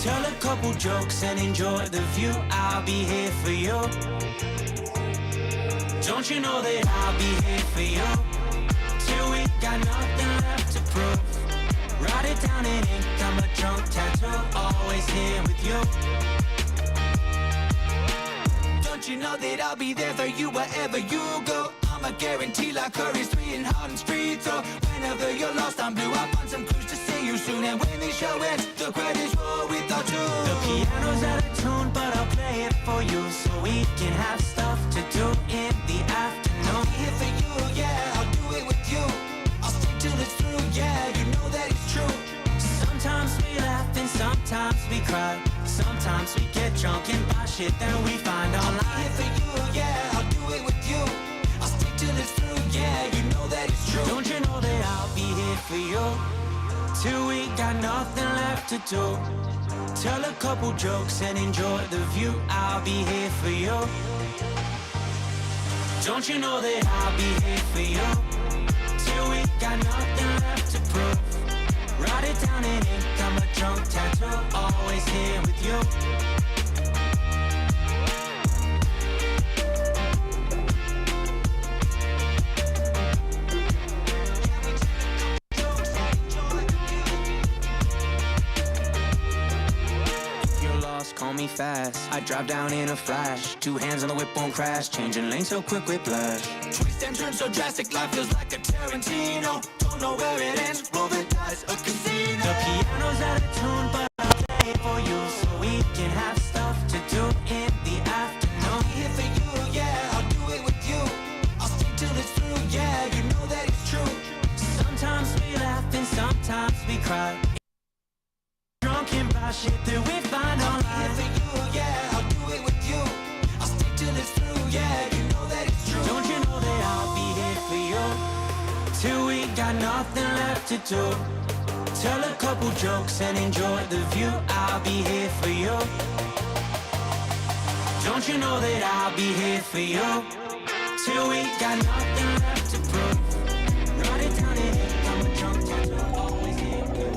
Tell a couple jokes and enjoy the view. I'll be here for you. Don't you know that I'll be here for you? Till we got nothing left to prove. Write it down in ink, I'm a drunk tattoo. Always here with you. Don't you know that I'll be there for you wherever you go? I'm a guarantee like Curry's 3 in Harlem Street. So whenever you're lost, I'm blue. Up on some cruise to see you soon. And when the show ends, the credits roll without you. The piano's out of tune, but I'll play it for you, so we can have stuff to do in the afternoon. I'll be here for you, yeah, I'll do it with you. I'll stick till it's through, yeah, you know that it's true. Sometimes we laugh and sometimes we cry. Sometimes we get drunk and buy shit that we find online. I'll be here for you, yeah, I'll do it with you. I'll stick till it's through, yeah, you know that it's true. Don't you know that I'll be here for you? Till we got nothing left to do. Tell a couple jokes and enjoy the view. I'll be here for you. Don't you know that I'll be here for you? Till we got nothing left to prove. Write it down in ink, I'm a drunk tattoo. Always here with you. Call me fast, I drive down in a flash. 2 hands on the whip, won't crash. Changing lanes so quick, whiplash. Twist and turn so drastic, life feels like a Tarantino. Don't know where it ends, moving dice, a casino. The piano's out of tune, but I'll play it for you, so we can have stuff to do in the afternoon. I'll be here for you, yeah, I'll do it with you. I'll stick till it's through, yeah, you know that it's true. Sometimes we laugh and sometimes we cry. Drunk and buy shit that we find online. I'll be here for you, yeah, I'll do it with you. I'll stick till it's through, yeah, you know that it's true. Don't you know that I'll be here for you? Till we got nothing left to do. Tell a couple jokes and enjoy the view. I'll be here for you. Don't you know that I'll be here for you? Till we got nothing left to prove. Write it down in ink, I'm a drunk tattoo. Always here for you.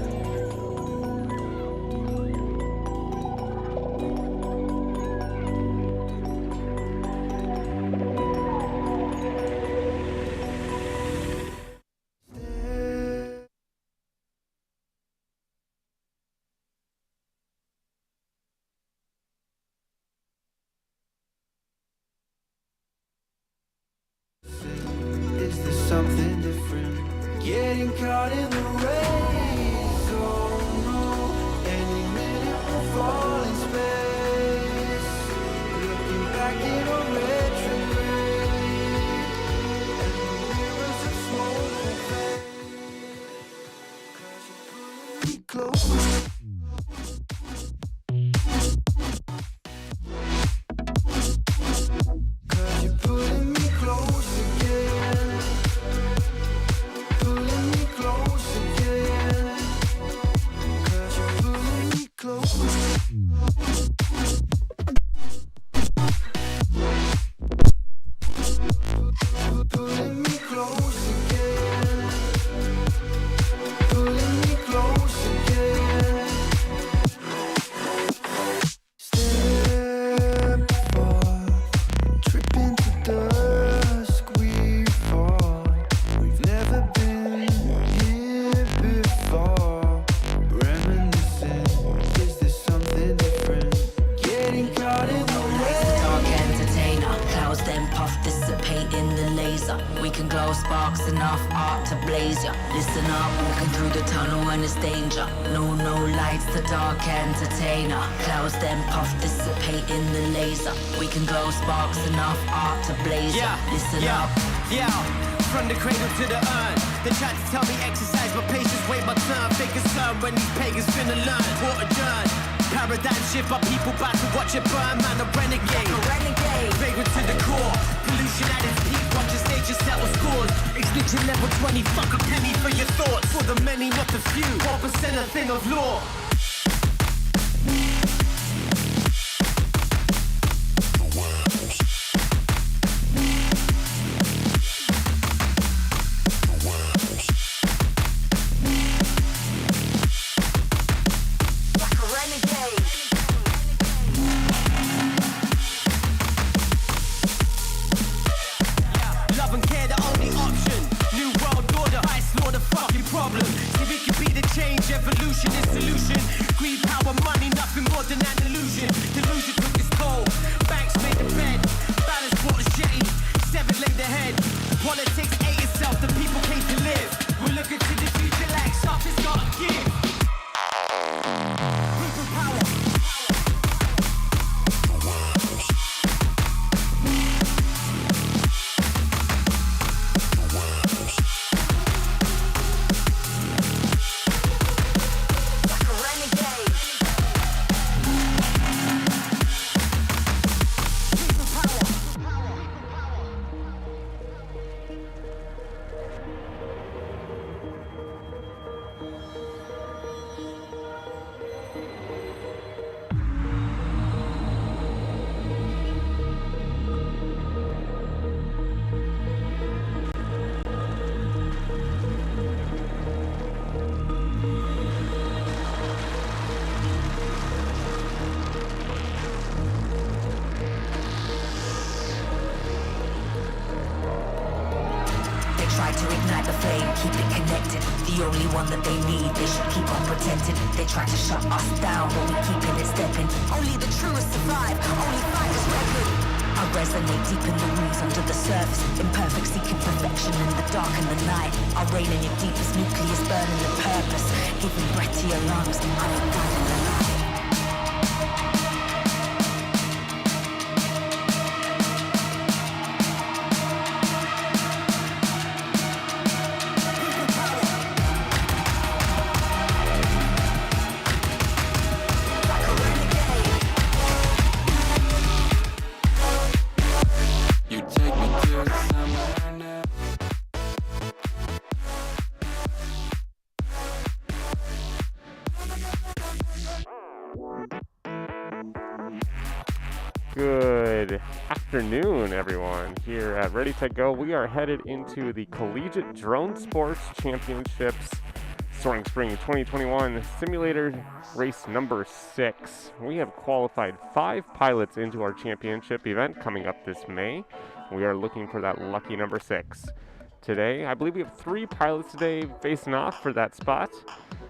Something different, getting caught in the race. Oh no, any minute we'll fall in space. Looking back in a retrograde, and the mirrors of smoke will fade. 'Cause you're pulling me close. We can glow sparks, enough art to blaze ya. Listen up, walking through the tunnel when it's danger. No lights, the dark entertainer. Clouds then puff, dissipate in the laser. We can glow sparks, enough art to blaze ya. Listen up. From the cradle to the urn, they tried to tell me exercise, but patience wait my turn, fake concern when these pagans finna learn. What a journey. Paradigm shift, but people about to watch it burn. Man, a renegade. Vagrant to the core. Pollution at its peak. Watch as nature settle scores. Extinction level 20. Fuck a penny for your thoughts. For the many, not the few. 4% a thing of law. Evolution is solution. Greed, power, money, nothing more than an illusion. Delusion took its toll. Banks made the bed. Balance brought a jetty. 7 laid ahead. Politics ate itself. The people came to live. We're looking to the future like something's gotta give. People power. Try to ignite the flame, keep it connected. The only one that they need, they should keep on protecting. They try to shut us down, but we keeping it stepping. Only the truest survive, only fighters record. I resonate deep in the roots under the surface. Imperfect seeking perfection in the dark and the night. I reign in your deepest nucleus, burning the purpose. Giving breath to your lungs, I'm a god in the light. Good afternoon, everyone. Here at Ready to Go, we are headed into the Collegiate Drone Sports Championships Soaring Spring 2021 Simulator Race number 6. We have qualified 5 pilots into our championship event coming up this May. We are looking for that lucky number 6. Today, I believe we have 3 pilots today facing off for that spot.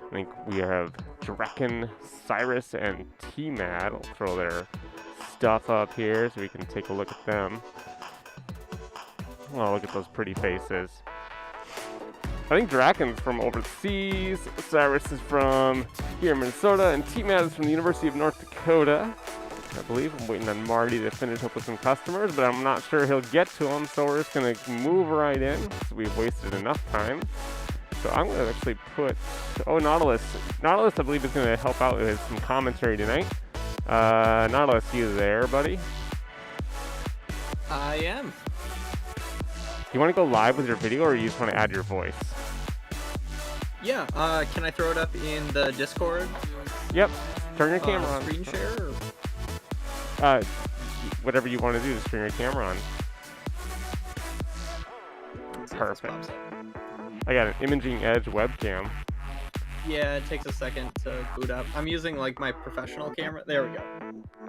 I think we have Draken, Cyrus, and T-Mad. I'll throw their stuff up here so we can take a look at them. Oh, look at those pretty faces. I think Draken's from overseas, Cyrus is from here in Minnesota, and T-Mad is from the University of North Dakota. I believe I'm waiting on Marty to finish up with some customers, but I'm not sure he'll get to them, so we're just going to move right in. So we've wasted enough time. So I'm going to actually put... Oh, Nautilus. Nautilus, I believe, is going to help out with some commentary tonight. Nautilus, you there, buddy? I am. You want to go live with your video, or you just want to add your voice? Yeah, can I throw it up in the Discord? Yep. Turn your camera on. Screen share? Or? Whatever you want to do, just turn your camera on. Perfect. I got an Imaging Edge webcam. Yeah, it takes a second to boot up. I'm using like my professional camera. There we go.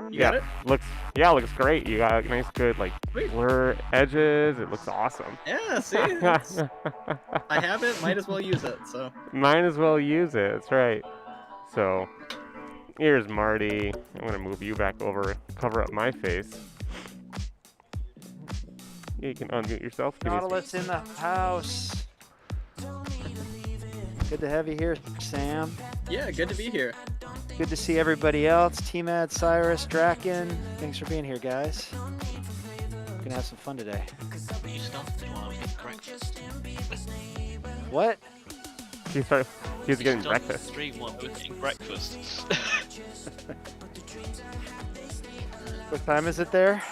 You Yeah, got it? looks great. You got nice, good, like, blur edges. It looks awesome. Yeah, see? I have it, might as well use it, so. Might as well use it, that's right. So, here's Marty. I'm going to move you back over, cover up my face. Yeah, you can unmute yourself. Nautilus in the house. Good to have you here, Sam. Yeah, good to be here. Good to see everybody else. T-Mad, Cyrus, Draken. Thanks for being here, guys. We're gonna have some fun today. You stumped me while I was eating breakfast. What? He was getting Just on the breakfast. stream while we're eating breakfast. What time is it there?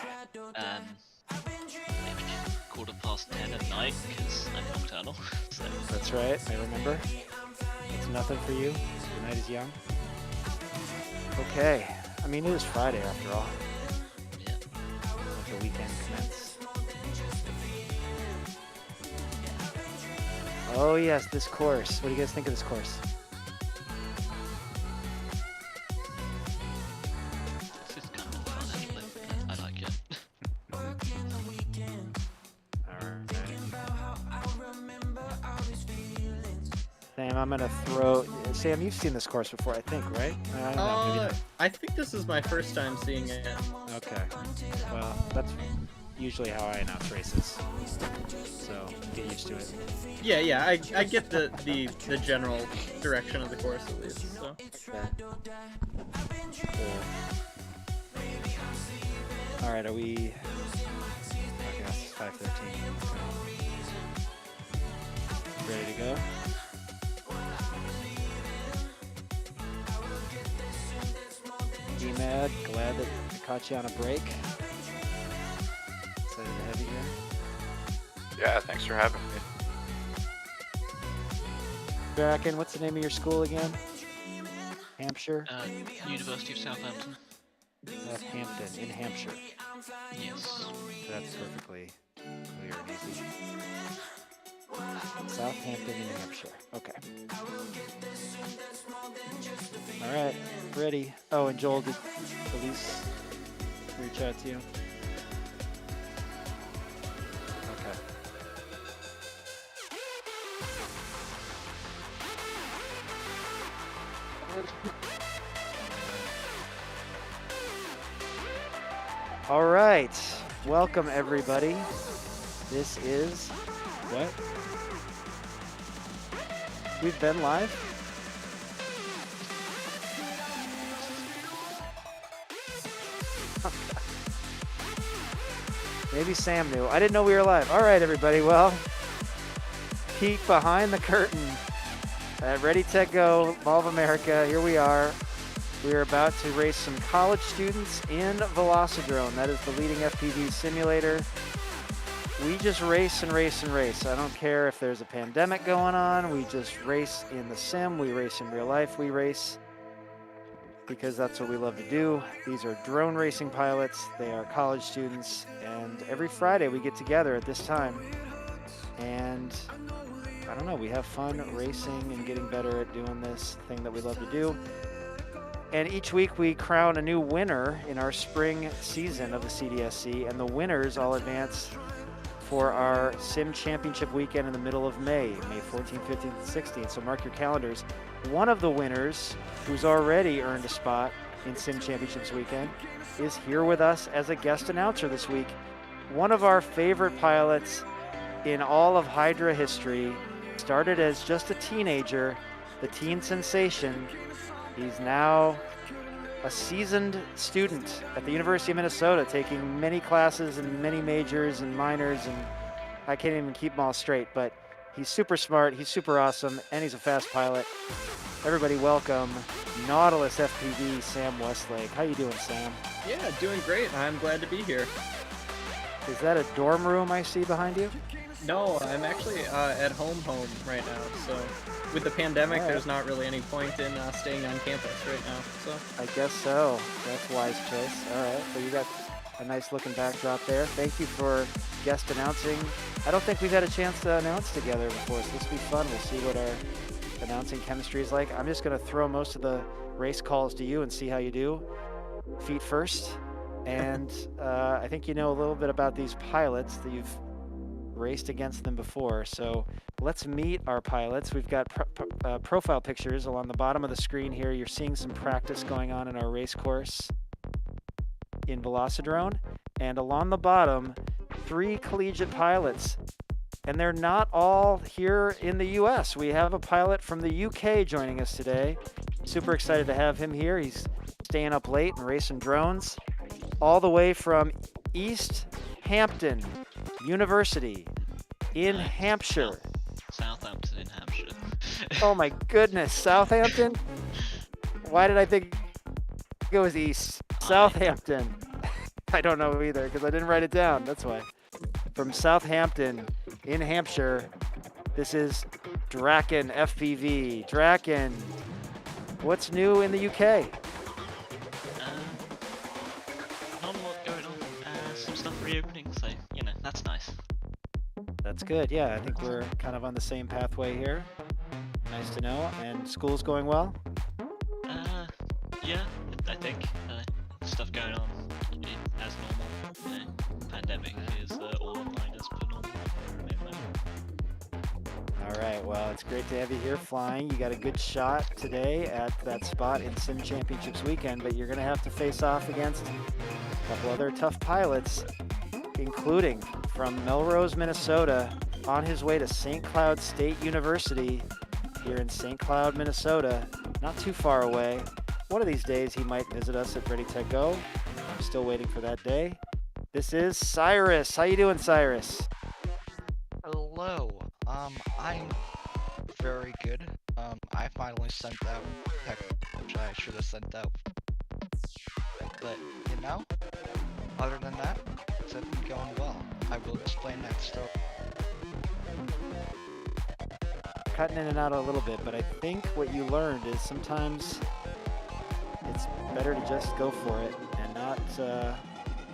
Maybe 10:15 at night because I'm nocturnal. So That's right, I remember. It's nothing for you. The night is young. Okay. I mean, it is Friday after all. yeah. Let the weekend commence. Oh yes, this course. What do you guys think of this course? This is kind of fun actually. I like it. Sam, I'm gonna throw. Sam, you've seen this course before, I think, right? I don't know, maybe not. I think this is my first time seeing it. Okay. Well, that's usually how I announce races. So get used to it. Yeah, I get the general direction of the course at least. So. Cool. All right, are we? I guess it's 5:13. Ready to go? D-Mad, glad that I caught you on a break. Excited to have you here. Yeah, thanks for having me. Bracken, what's the name of your school again? Hampshire? University of Southampton. Southampton, in Hampshire. Yes. That's perfectly clear and easy. Southampton, New Hampshire. Okay. All right, ready. Oh, and Joel, did Elise reach out to you? Okay. All right, welcome everybody. This is what? We've been live? Maybe Sam knew. I didn't know we were live. All right, everybody. Well, peek behind the curtain at Ready, Tech, Go, Mall of America. Here we are. We are about to race some college students in Velocidrone. That is the leading FPV simulator. We just race and race and race. I don't care if there's a pandemic going on. We just race in the sim. We race in real life. We race because that's what we love to do. These are drone racing pilots. They are college students. And every Friday we get together at this time. And I don't know, we have fun racing and getting better at doing this thing that we love to do. And each week we crown a new winner in our spring season of the CDSC. And the winners all advance for our Sim Championship weekend in the middle of May, May 14th, 15th, and 16th. So mark your calendars. One of the winners, who's already earned a spot in Sim Championships weekend, is here with us as a guest announcer this week. One of our favorite pilots in all of Hydra history, started as just a teenager, the teen sensation. He's now a seasoned student at the University of Minnesota, taking many classes and many majors and minors, and I can't even keep them all straight, but he's super smart, he's super awesome, and he's a fast pilot. Everybody welcome Nautilus FPV Sam Westlake. How you doing, Sam? Yeah, doing great. I'm glad to be here. Is that a dorm room I see behind you? No, I'm actually at home right now. So with the pandemic, All right. there's not really any point in staying on campus right now. So I guess so. That's a wise choice. All right. So you got a nice looking backdrop there. Thank you for guest announcing. I don't think we've had a chance to announce together before, so this will be fun. We'll see what our announcing chemistry is like. I'm just going to throw most of the race calls to you and see how you do. Feet first. And I think you know a little bit about these pilots that you've raced against them before. So let's meet our pilots. We've got profile pictures along the bottom of the screen here. You're seeing some practice going on in our race course in Velocidrone. And along the bottom, 3 collegiate pilots. And they're not all here in the US. We have a pilot from the UK joining us today. Super excited to have him here. He's staying up late and racing drones all the way from East Hampton University in Hampshire. Southampton in Hampshire. Oh my goodness, Southampton? Why did I think it was East? Southampton. I don't know either because I didn't write it down. That's why. From Southampton in Hampshire, this is Draken FPV. Draken, what's new in the UK? Not a lot going on. Some stuff reopening, so that's nice. That's good. Yeah, I think we're kind of on the same pathway here. Nice to know. And school's going well? Yeah, I think. Stuff going on as normal. Pandemic is all online as per normal. All right, well, it's great to have you here flying. You got a good shot today at that spot in Sim Championships weekend, but you're going to have to face off against a couple other tough pilots, including from Melrose, Minnesota, on his way to St. Cloud State University here in St. Cloud, Minnesota, not too far away. One of these days he might visit us at Ready Tech Go. I'm still waiting for that day. This is Cyrus. How you doing, Cyrus? Hello. I'm very good. I finally sent out tech, which I should have sent out. But, other than that, it's been going well. I will explain that story. Cutting in and out a little bit, but I think what you learned is sometimes it's better to just go for it and not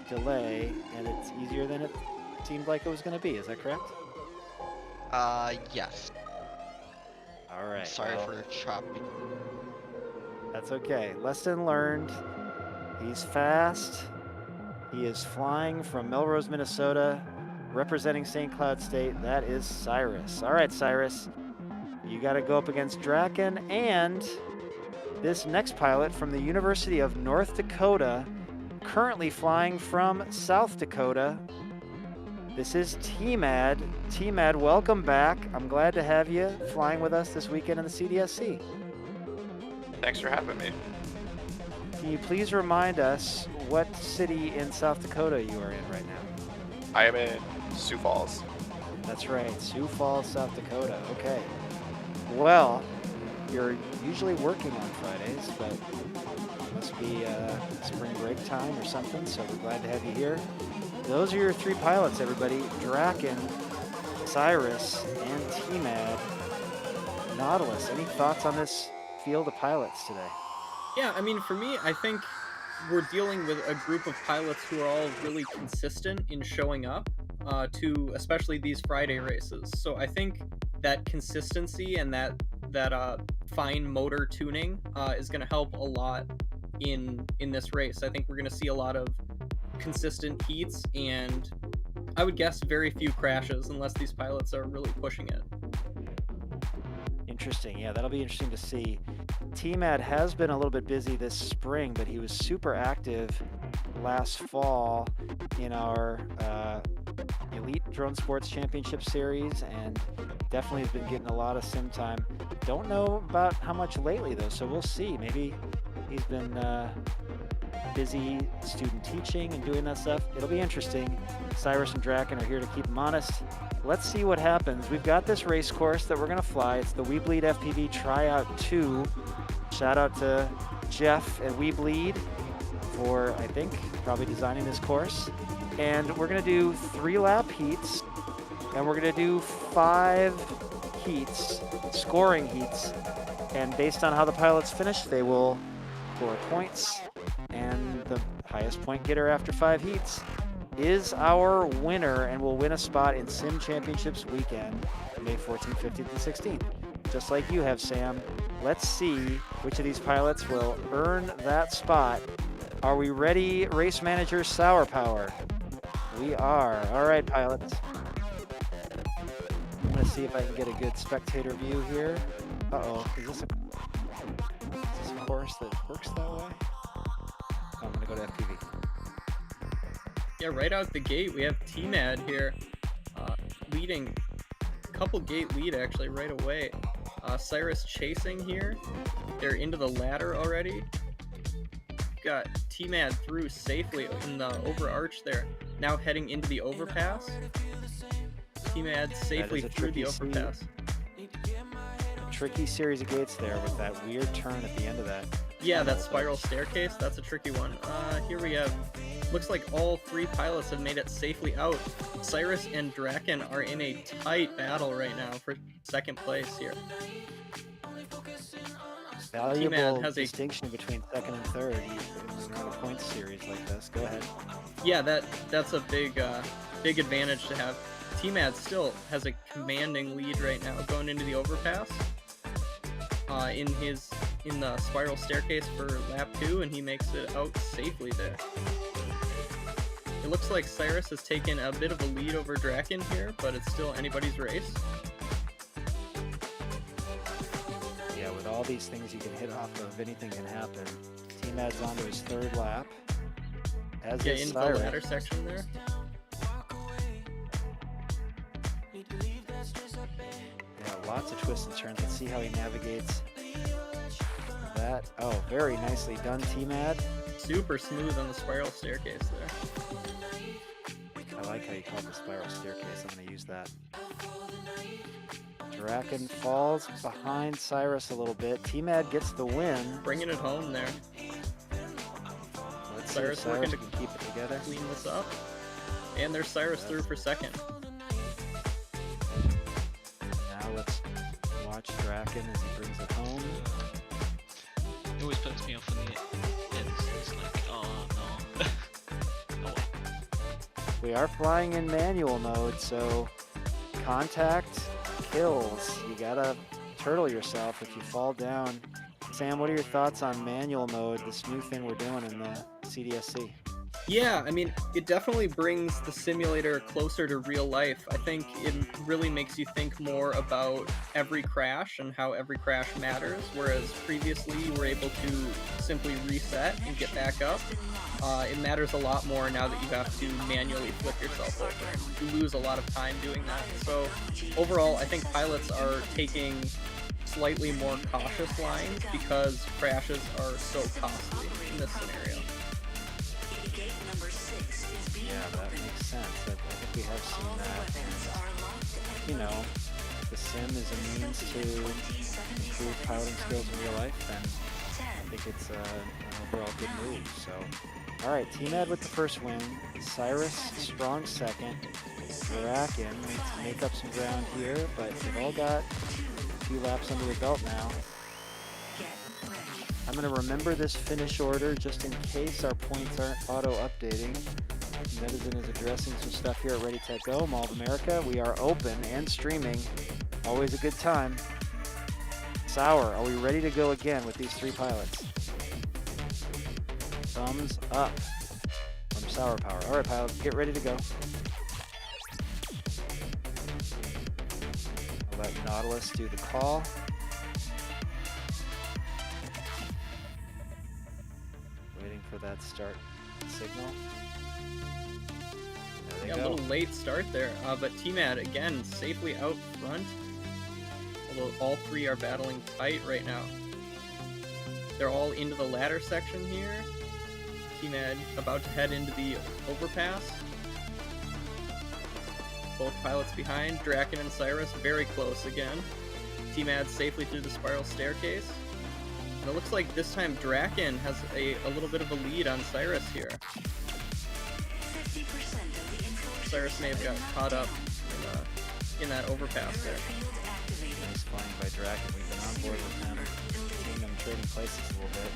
delay, and it's easier than it seemed like it was going to be. Is that correct? Yes. All right. Sorry for chopping. That's okay. Lesson learned. He's fast. He is flying from Melrose, Minnesota, representing St. Cloud State. That is Cyrus. All right, Cyrus. You got to go up against Draken and this next pilot from the University of North Dakota, currently flying from South Dakota. This is T-Mad. T-Mad, welcome back. I'm glad to have you flying with us this weekend in the CDSC. Thanks for having me. Can you please remind us what city in South Dakota you are in right now? I am in Sioux Falls. That's right, Sioux Falls, South Dakota. Okay. Well, you're usually working on Fridays, but it must be spring break time or something, so we're glad to have you here. Those are your three pilots, everybody. Draken, Cyrus, and T-Mad. Nautilus, any thoughts on this field of pilots today? Yeah, I mean, for me, I think we're dealing with a group of pilots who are all really consistent in showing up to especially these Friday races. So I think that consistency and that fine motor tuning is going to help a lot in this race. I think we're going to see a lot of consistent heats and I would guess very few crashes unless these pilots are really pushing it. Interesting. Yeah, that'll be interesting to see. T-Mad has been a little bit busy this spring, but he was super active last fall in our Elite Drone Sports Championship Series and definitely has been getting a lot of sim time. Don't know about how much lately, though, so we'll see. Maybe he's been busy student teaching and doing that stuff. It'll be interesting. Cyrus and Draken are here to keep him honest. Let's see what happens. We've got this race course that we're going to fly. It's the We Bleed FPV Tryout 2. Shout out to Jeff at We Bleed for, I think, probably designing this course. And we're going to do 3-lap heats, and we're going to do 5 heats, scoring heats. And based on how the pilots finish, they will score points. And the highest point getter after 5 heats is our winner and will win a spot in Sim Championships weekend, May 14th, 15th, and 16th. Just like you have, Sam. Let's see which of these pilots will earn that spot. Are we ready, race manager Sour Power? We are. All right, pilots. I'm going to see if I can get a good spectator view here. Uh-oh, is this a course that works that way? I'm going to go to FPV. Yeah, right out the gate, we have T-Mad here, leading, couple gate lead actually right away. Cyrus chasing here. They're into the ladder already. Got T-Mad through safely in the overarch there. Now heading into the overpass. T-Mad safely through the overpass. tricky series of gates there with that weird turn at the end of that. Yeah, that spiral staircase, that's a tricky one. Here we have, looks like all three pilots have made it safely out. Cyrus and Draken are in a tight battle right now for second place here. Valuable has a- distinction between second and third in a point series like this. Go ahead. Yeah, that's a big advantage to have. T-Mad still has a commanding lead right now going into the overpass. In the spiral staircase for lap 2, and he makes it out safely there. It looks like Cyrus has taken a bit of a lead over Draken here, but it's still anybody's race. Yeah, with all these things you can hit off of, anything can happen. T-Mad's on to his third lap. As Yeah, is in Cyrus. the ladder section there. Yeah, lots of twists and turns. Let's see how he navigates that. Oh, very nicely done, T-Mad. Super smooth on the spiral staircase there. I like how you call it the spiral staircase. I'm going to use that. Draken falls behind Cyrus a little bit. T-Mad gets the win. Bringing it home there. Let's Cyrus see if working Cyrus to can keep it together. Clean this up. And there's Cyrus through for second. Now let's watch Draken as he brings it home. It always puts me off when the ends. It's like, oh no. Oh well. We are flying in manual mode, so contact kills. You gotta turtle yourself if you fall down. Sam, what are your thoughts on manual mode, this new thing we're doing in the CDSC? Yeah, I mean, it definitely brings the simulator closer to real life. I think it really makes you think more about every crash and how every crash matters, whereas previously you were able to simply reset and get back up. It matters a lot more now that you have to manually flip yourself over. You lose a lot of time doing that. So overall, I think pilots are taking slightly more cautious lines because crashes are so costly in this scenario. Yeah, that makes sense. I think we have seen that. And, you know, the sim is a means to improve piloting skills in real life, and I think it's an overall good move. So, all right, T-Mad with the first win. Cyrus, strong second. Draken needs to make up some ground here, but they've all got a few laps under the belt now. I'm going to remember this finish order just in case our points aren't auto-updating. Medicine is addressing some stuff here at Ready, Tech, Go, Mall of America. We are open and streaming. Always a good time. Sour, are we ready to go again with these three pilots? Thumbs up from Sour Power. All right, pilots, get ready to go. I'll let Nautilus do the call. Waiting for that start signal. Yeah, a little late start there, but T-Mad again safely out front. Although all three are battling tight right now. They're all into the ladder section here. T-Mad about to head into the overpass. Both pilots behind. Draken and Cyrus very close again. T-Mad safely through the spiral staircase. And it looks like this time Draken has a little bit of a lead on Cyrus here. Cyrus may have got caught up in that overpass there. Nice flying by Draken. We've been on board with them. Seeing them trading places a little bit.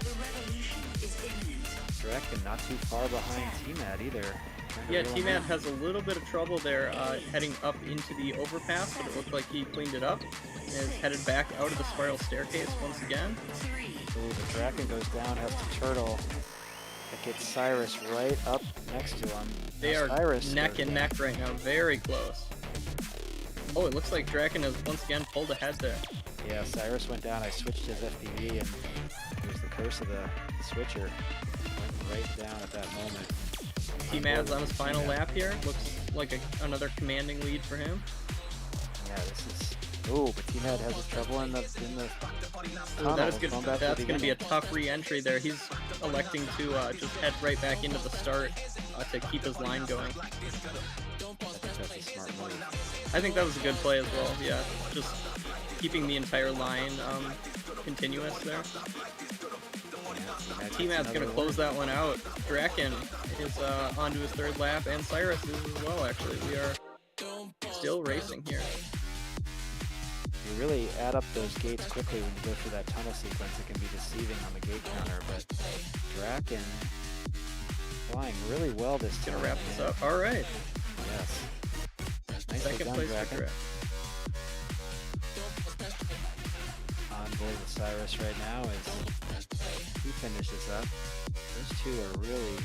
Draken not too far behind T-Mad either. Yeah, T-Mad has a little bit of trouble there heading up into the overpass, but it looked like he cleaned it up and is headed back out of the spiral staircase once again. Ooh, the Draken goes down, has to turtle. That gets Cyrus right up next to him. They Now are Cyrus neck goes and down. neck right now, very close. Oh, it looks like Draken has once again pulled ahead there. Yeah, Cyrus went down. I switched his FPV, and it was the curse of the switcher. Went right down at that moment. T-Mad's on his final lap here. Looks like another commanding lead for him. Yeah, this is. Ooh, but T-Mad has his trouble in the Ooh, tunnel. that's Going back to the going to be a beginning. tough re-entry there. He's electing to just head right back into the start to keep his line going. I think that's a smart move. I think that was a good play as well. Yeah, just keeping the entire line continuous there. T-Mad's gonna close that one out. Draken is onto his third lap, and Cyrus is as well, actually. We are still racing here. You really add up those gates quickly when you go through that tunnel sequence. It can be deceiving on the gate counter, but Draken flying really well this time. Gonna wrap this up. All right. Yes. Nicely Second done, place Draken. for Draken. On board with Cyrus right now as he finishes up. Those two are really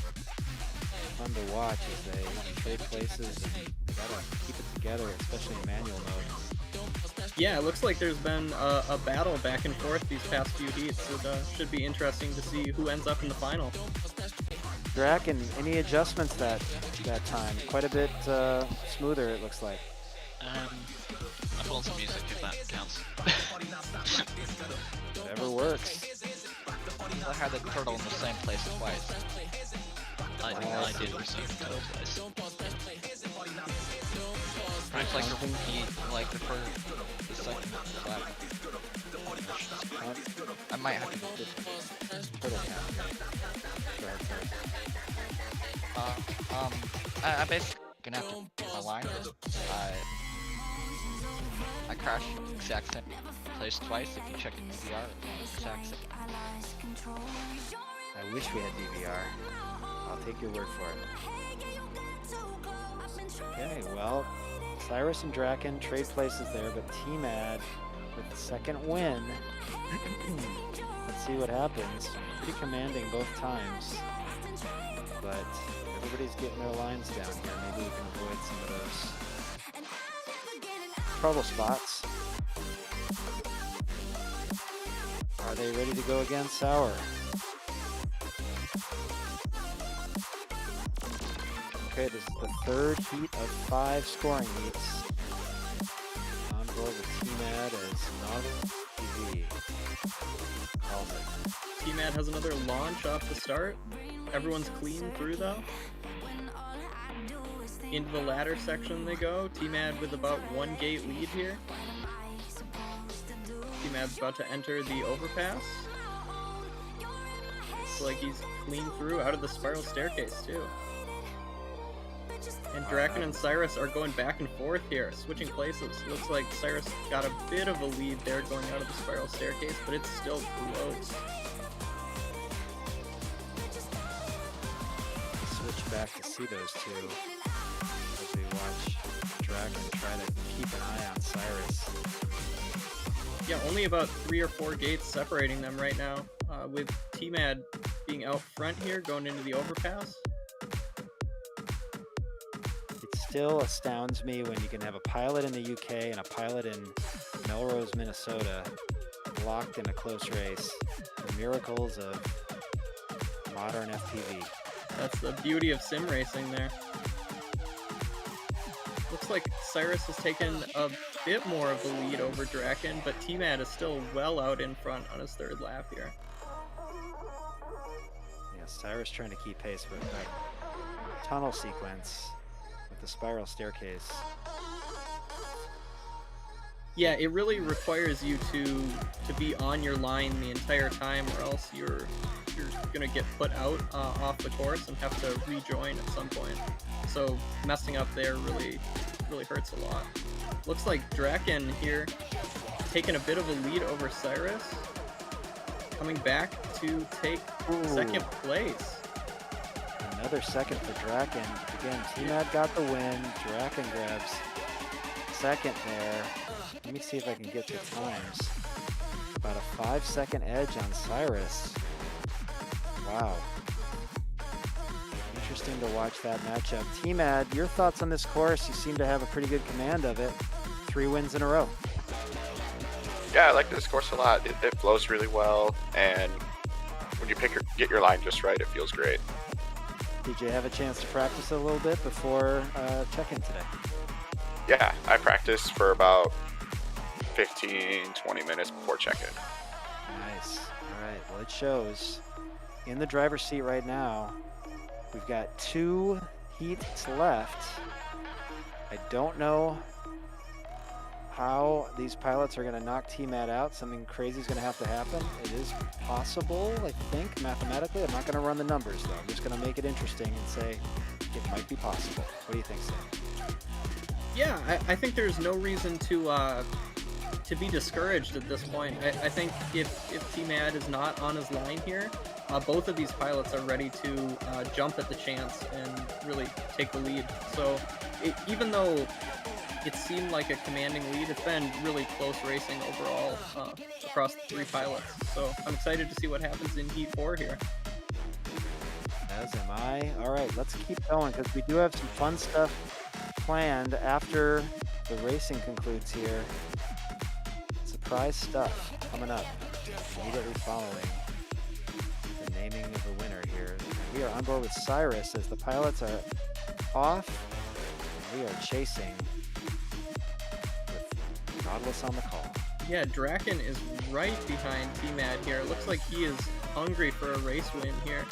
fun to watch as they trade places and they gotta keep it together, especially in manual mode. Yeah, it looks like there's been a battle back and forth these past few heats. It should be interesting to see who ends up in the final. Draken, any adjustments that time? Quite a bit smoother, it looks like. I put on some music if that counts. Whatever works. I had the turtle in the same place twice. I did also twice. It's like the first, the second lap. I might have to do this. Turtle count. Go ahead, sorry. I basically gonna have to do my line. I crashed exact same place twice. If you check in DVR, exact same. I wish we had DVR. I'll take your word for it. Okay, well, Cyrus and Draken trade places there, but T-Mad with the second win. Let's see what happens. Pretty commanding both times, but everybody's getting their lines down here. Maybe we can avoid some of those trouble spots. Are they ready to go again? Sour. Okay, this is the third heat of 5 scoring heats. On board with T-Mad as Nautilus TV. Calls it. T-Mad has another launch off the start. Everyone's clean through though. Into the ladder section they go. T-Mad with about 1 gate lead here. T-Mad's about to enter the overpass. Looks like he's clean through out of the spiral staircase too. And Draken and Cyrus are going back and forth here, switching places. Looks like Cyrus got a bit of a lead there going out of the spiral staircase, but it's still close. Switch back to see those two as we watch Draken try to keep an eye on Cyrus. Yeah, only about 3 or 4 gates separating them right now, with T-Mad being out front here going into the overpass. It still astounds me when you can have a pilot in the UK and a pilot in Melrose, Minnesota, locked in a close race. The miracles of modern FPV. That's the beauty of sim racing there. Looks like Cyrus has taken a bit more of the lead over Draken, but T-Mad is still well out in front on his 3rd lap here. Yeah, Cyrus trying to keep pace with that tunnel sequence with the spiral staircase. Yeah, it really requires you to be on your line the entire time, or else you're gonna get put out off the course and have to rejoin at some point. So messing up there really hurts a lot. Looks like Draken here taking a bit of a lead over Cyrus, coming back to take 2nd place. Another second for Draken. Again, T-Mad got the win. Draken grabs 2nd there. Let me see if I can get the times. About a 5-second edge on Cyrus. Wow. Interesting to watch that matchup. T-Mad, your thoughts on this course? You seem to have a pretty good command of it. 3 wins in a row. Yeah, I like this course a lot. It flows really well, and when you get your line just right, it feels great. Did you have a chance to practice a little bit before check-in today? Yeah, I practiced for about 15-20 minutes before check-in. Nice. All right. Well, it shows. In the driver's seat right now, we've got 2 heats left. I don't know how these pilots are going to knock T-Mad out. Something crazy is going to have to happen. It is possible, I think, mathematically. I'm not going to run the numbers, though. I'm just going to make it interesting and say it might be possible. What do you think, Sam? Yeah, I think there's no reason to be discouraged at this point. I think if T-Mad is not on his line here, both of these pilots are ready to jump at the chance and really take the lead. So even though it seemed like a commanding lead, it's been really close racing overall across the three pilots. So I'm excited to see what happens in Heat 4 here. As am I. All right, let's keep going because we do have some fun stuff planned after the racing concludes here. Surprise stuff coming up. Immediately following the naming of the winner here. We are on board with Cyrus as the pilots are off. And we are chasing with Nautilus on the call. Yeah, Draken is right behind T-Mad here. It looks like he is hungry for a race win here.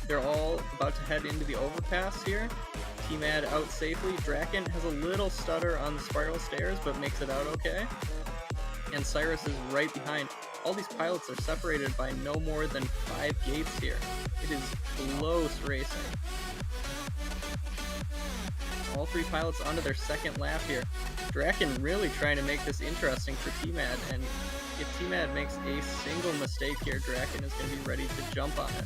They're all about to head into the overpass here. T-Mad out safely. Draken has a little stutter on the spiral stairs, but makes it out okay. And Cyrus is right behind. All these pilots are separated by no more than 5 gates here. It is close racing. All 3 pilots onto their second lap here. Draken really trying to make this interesting for T-Mad, and if T-Mad makes a single mistake here, Draken is going to be ready to jump on it.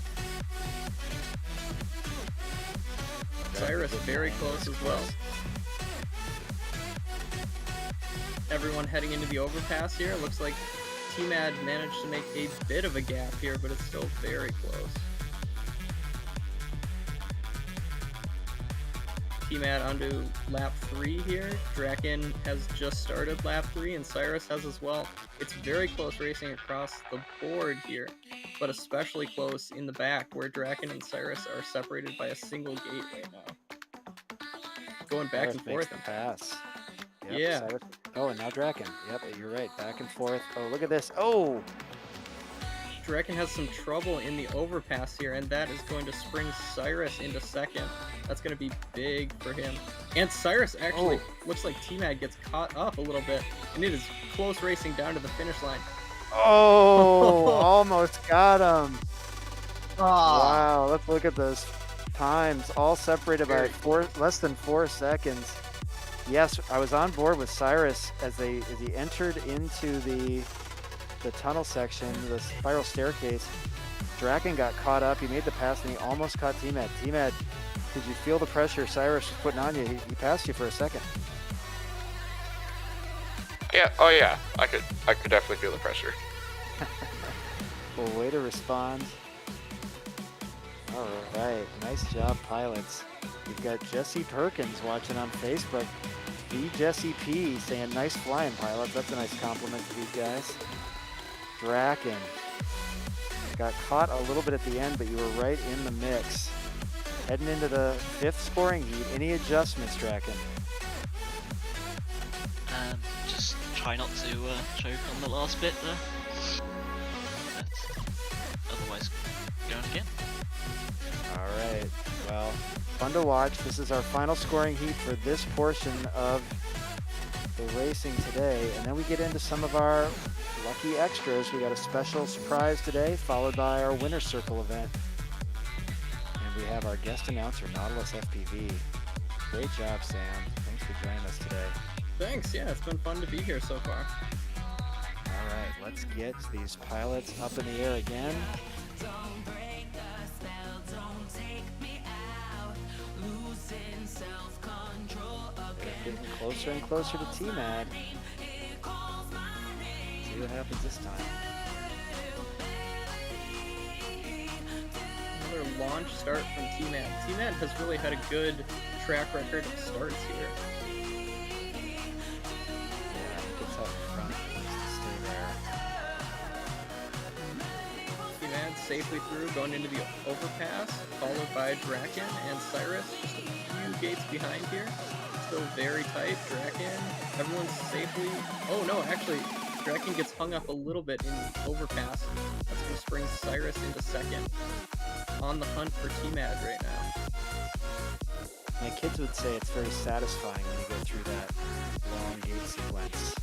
Cyrus very close as well. Everyone heading into the overpass here. Looks like T-Mad managed to make a bit of a gap here, but it's still very close. T-Mad onto lap 3 here. Draken has just started lap 3, and Cyrus has as well. It's very close racing across the board here, but especially close in the back where Draken and Cyrus are separated by a single gate right now. Going back and forth. Pass. Yep, Yeah. Cyrus. Oh, and now Draken. Yep, you're right. Back and forth. Oh, look at this. Oh! Draken has some trouble in the overpass here, and that is going to spring Cyrus into second. That's going to be big for him. And Cyrus actually looks like T-Mad gets caught up a little bit, and it is close racing down to the finish line. Oh! Almost got him. Wow, let's look at those times. All separated by less than 4 seconds. Yes, I was on board with Cyrus as he entered into the tunnel section, the spiral staircase. Draken got caught up. He made the pass and he almost caught T-Mad. T-Mad, did you feel the pressure Cyrus was putting on you? He passed you for a second. Yeah. Oh yeah. I could definitely feel the pressure. Well, way to respond. All right, nice job, pilots. We've got Jesse Perkins watching on Facebook. B Jesse P saying nice flying, pilots. That's a nice compliment to these guys. Draken got caught a little bit at the end, but you were right in the mix. Heading into the 5th scoring heat. Any adjustments, Draken? Just try not to choke on the last bit there. But otherwise, going again. All right. Well, fun to watch. This is our final scoring heat for this portion of the racing today, and then we get into some of our lucky extras. We got a special surprise today, followed by our winner's circle event, and we have our guest announcer, Nautilus FPV. Great job, Sam. Thanks for joining us today. Thanks. Yeah, it's been fun to be here so far. All right, let's get these pilots up in the air again. They're getting closer and closer to T-Mad. See what happens this time. Another launch start from T-Mad. T-Mad has really had a good track record of starts here. Yeah, he gets out in front. He wants to stay there. T-Mad safely through, going into the overpass, followed by Draken and Cyrus. Just a few gates behind here. Still very tight. Draken, everyone's safely... Oh no, actually, Draken gets hung up a little bit in the overpass. That's going to spring Cyrus into second. On the hunt for T-Mad right now. My kids would say it's very satisfying when you go through that long gate sequence.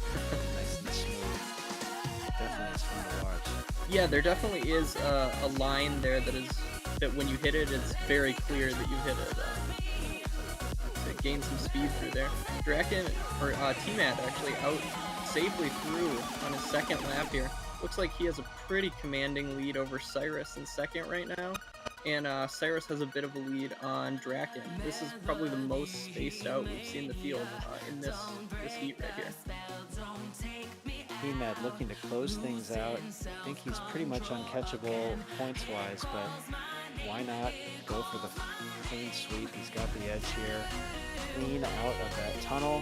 Nice and smooth. Definitely is fun to watch. Yeah, there definitely is a line there that when you hit it, it's very clear that you hit it. To gain some speed through there. Draken, or T-Mad actually out safely through on his second lap here. Looks like he has a pretty commanding lead over Cyrus in second right now. And Cyrus has a bit of a lead on Draken. This is probably the most spaced out we've seen the field in this heat right here. T-Mad looking to close things out. I think he's pretty much uncatchable points-wise, but why not go for the clean sweep? He's got the edge here. Clean out of that tunnel.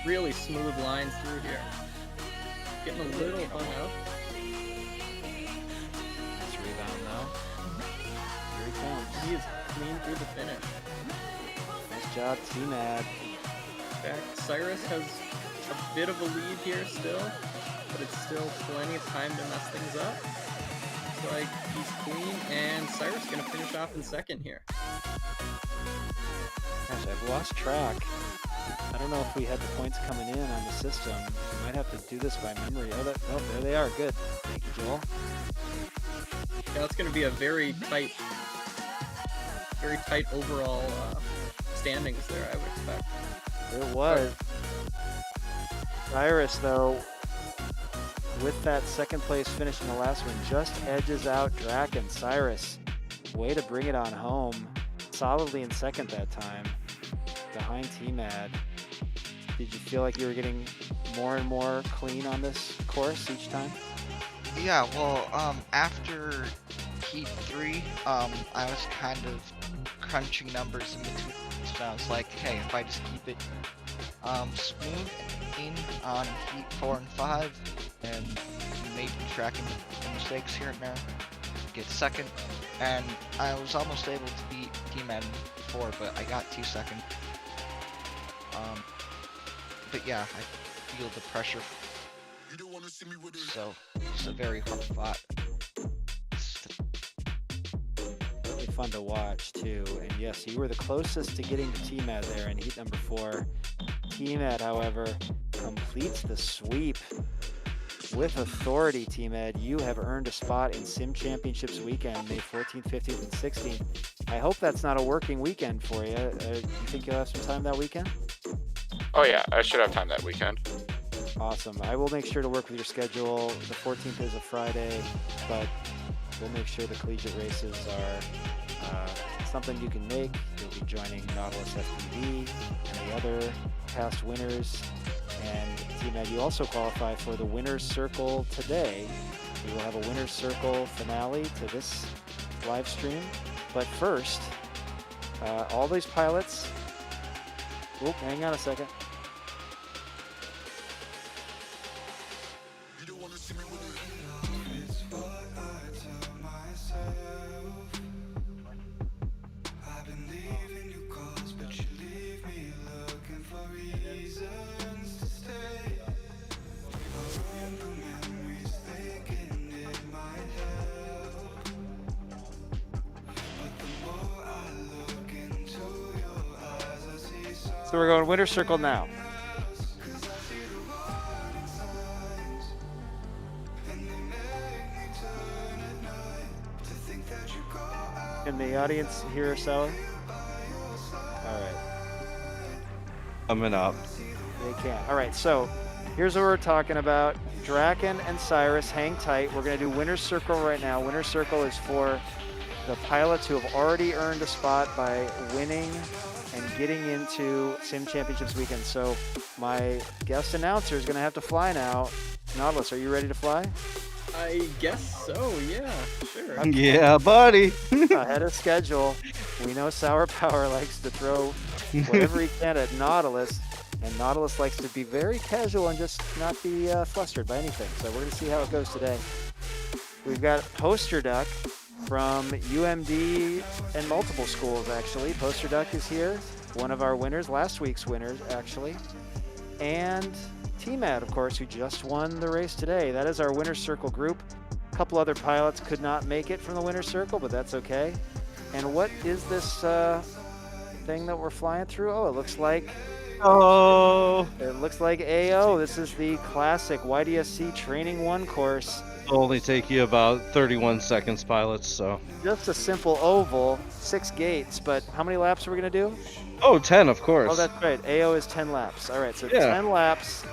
Really smooth lines through here. Getting a little hung up. Nice rebound though. Here he comes. He is clean through the finish. Nice job, T-Mad. In fact, Cyrus has a bit of a lead here still, but it's still plenty of time to mess things up. Looks like he's clean, and Cyrus gonna finish off in second here. Gosh, I've lost track. I don't know if we had the points coming in on the system. We might have to do this by memory. Oh, there they are. Good. Thank you, Joel. Yeah, that's gonna be a very tight overall standings there, I would expect. It was. Cyrus, though, with that second place finish in the last one, just edges out Draken. Cyrus, way to bring it on home. Solidly in second that time, behind T-Mad. Did you feel like you were getting more and more clean on this course each time? Yeah, well, after Heat 3, I was kind of crunching numbers in between, so I was like, hey, if I just keep it smooth in on Heat 4 and 5, and maybe tracking the mistakes here and there, get second, and I was almost able to beat T-Man before, but I got 2 seconds. But yeah, I feel the pressure. So it's a very hard fought. Really fun to watch too. And yes, you were the closest to getting to T-Mad there in heat number 4. T-Mad, however, completes the sweep. With authority, T-Mad, you have earned a spot in Sim Championships weekend, May 14th, 15th, and 16th. I hope that's not a working weekend for you. You think you'll have some time that weekend? Oh yeah, I should have time that weekend. Awesome. I will make sure to work with your schedule. The 14th is a Friday, but we'll make sure the collegiate races are something you can make. You'll be joining Nautilus FPV and the other past winners. And T-Mad, you also qualify for the Winner's Circle today. We will have a Winner's Circle finale to this live stream. But first, all these pilots... Oh, hang on a second. So we're going Winner's Circle now. Can the audience hear Sour? All right. Coming up. They can. All right, so here's what we're talking about. Draken and Cyrus, hang tight. We're going to do Winner's Circle right now. Winner's Circle is for the pilots who have already earned a spot by winning and getting into Sim Championships weekend. So my guest announcer is going to have to fly now. Nautilus, are you ready to fly? I guess so, yeah, sure. Okay. Yeah, buddy. Ahead of schedule. We know Sour Power likes to throw whatever he can at Nautilus, and Nautilus likes to be very casual and just not be flustered by anything. So we're going to see how it goes today. We've got Poster Duck from UMD and multiple schools, actually. Poster Duck is here, one of our winners, last week's winners, actually. And T-Mad, of course, who just won the race today. That is our Winner's Circle group. A couple other pilots could not make it from the Winner's Circle, but that's okay. And what is this thing that we're flying through? Oh, it looks like Oh, AO. This is the classic YDSC Training 1 course. it'll only take you about 31 seconds, pilots. So. Just a simple oval, 6 gates, but how many laps are we gonna do? Oh, 10, of course. Oh, that's right. AO is 10 laps. All right, so Yeah. 10 laps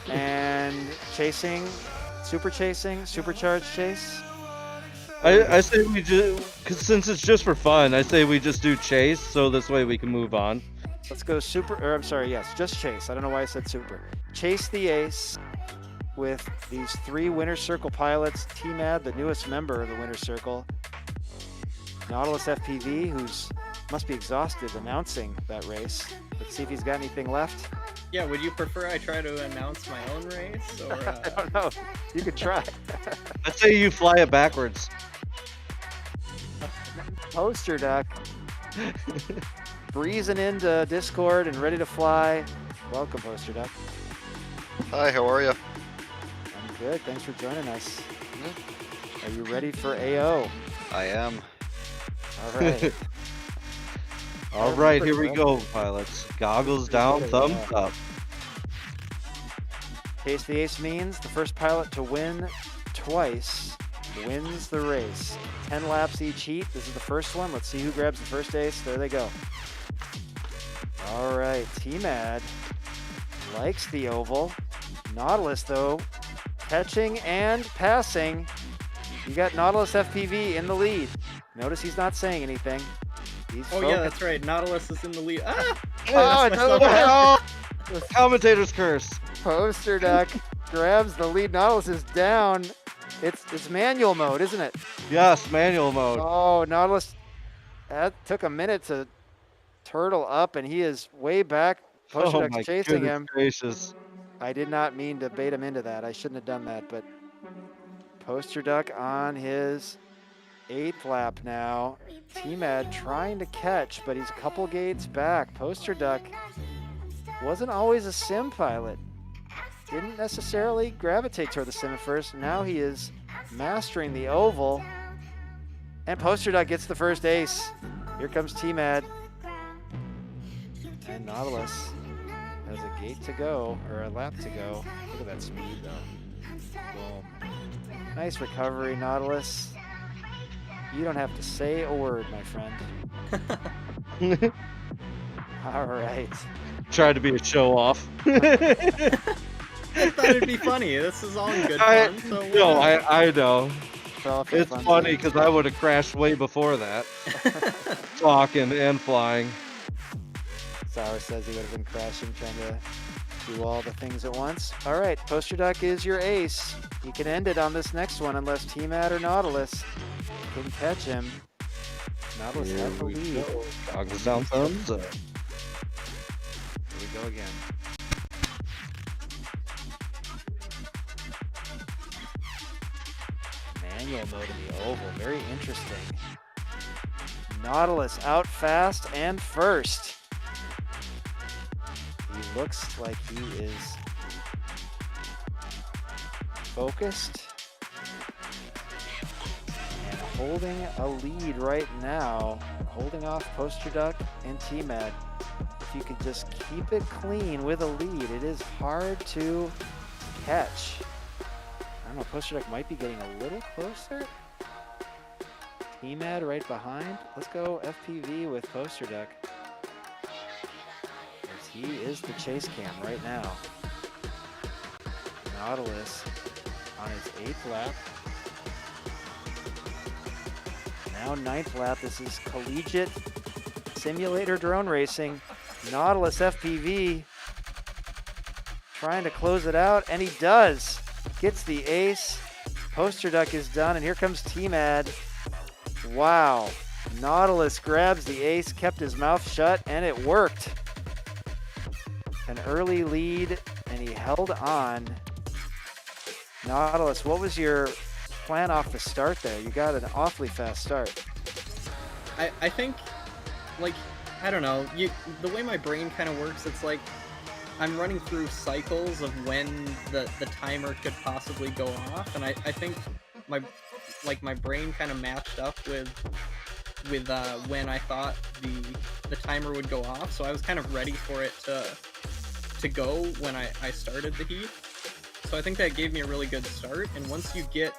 and chasing, supercharged chase. I say we just, cause since it's just for fun, I say we just do chase, so this way we can move on. Let's go just chase. I don't know why I said super. Chase the ace with these 3 Winner's Circle pilots. T-Mad, the newest member of the Winner's Circle. Nautilus FPV, who's must be exhausted announcing that race. Let's see if he's got anything left. Yeah, would you prefer I try to announce my own race? Or, I don't know. You could try. I'd say you fly it backwards. Poster duck. Breezing into Discord and ready to fly. Welcome, Poster duck. Hi, how are you? I'm good. Thanks for joining us. Are you ready for AO? I am. All right. All right, here we go, pilots. Goggles down, thumbs up. Chase the ace means the first pilot to win twice wins the race. 10 laps each heat. This is the first one. Let's see who grabs the first ace. There they go. All right, T-Mad likes the oval. Nautilus, though, catching and passing. You got Nautilus FPV in the lead. Notice he's not saying anything. He's oh, focused. yeah, that's right. Nautilus is in the lead. Ah! Oh, That's no, myself. Oh, commentator's curse. Poster duck grabs the lead. Nautilus is down. It's manual mode, isn't it? Yes, manual mode. Oh, Nautilus. That took a minute to turtle up, and he is way back. Poster Oh duck's my chasing goodness him. gracious. I did not mean to bait him into that. I shouldn't have done that, but Poster duck on his 8th lap now. T-Mad trying to catch, but he's a couple gates back. Poster duck wasn't always a sim pilot. Didn't necessarily gravitate toward the sim at first. Now he is mastering the oval. And Poster duck gets the first ace. Here comes T-Mad. And Nautilus has a gate to go, or a lap to go. Look at that speed, though. Boom. Nice recovery, Nautilus. You don't have to say a word, my friend. All right. Tried to be a show off. I thought it'd be funny. This is all in good fun. So No, I know. Fell for It's fun. funny because I would have crashed way before that. Talking and flying. Sour says he would have been crashing, trying to do all the things at once. All right, Poster duck is your ace. You can end it on this next one unless T-Mad or Nautilus can catch him. Nautilus Here has the we lead. go. Goggles down, thumbs up. Here we go again. Manual mode in the oval, very interesting. Nautilus out fast and first. He looks like he is focused and holding a lead right now, holding off Poster duck and T-Mad. If you could just keep it clean with a lead, it is hard to catch. I don't know, Poster duck might be getting a little closer. T-Mad right behind. Let's go FPV with Poster duck. As he is the chase cam right now. Nautilus on his 8th lap. Now 9th lap. This is collegiate simulator drone racing. Nautilus FPV trying to close it out, and he does. Gets the ace. Poster duck is done, and here comes T-Mad. Wow. Nautilus grabs the ace, kept his mouth shut, and it worked. An early lead, and he held on. Nautilus, what was your plan off the start there? You got an awfully fast start. I think, like, I don't know, the way my brain kind of works, it's like I'm running through cycles of when the timer could possibly go off, and I think my brain kind of matched up with with when I thought the timer would go off, so I was kind of ready for it to go when I started the heat. So I think that gave me a really good start, and once you get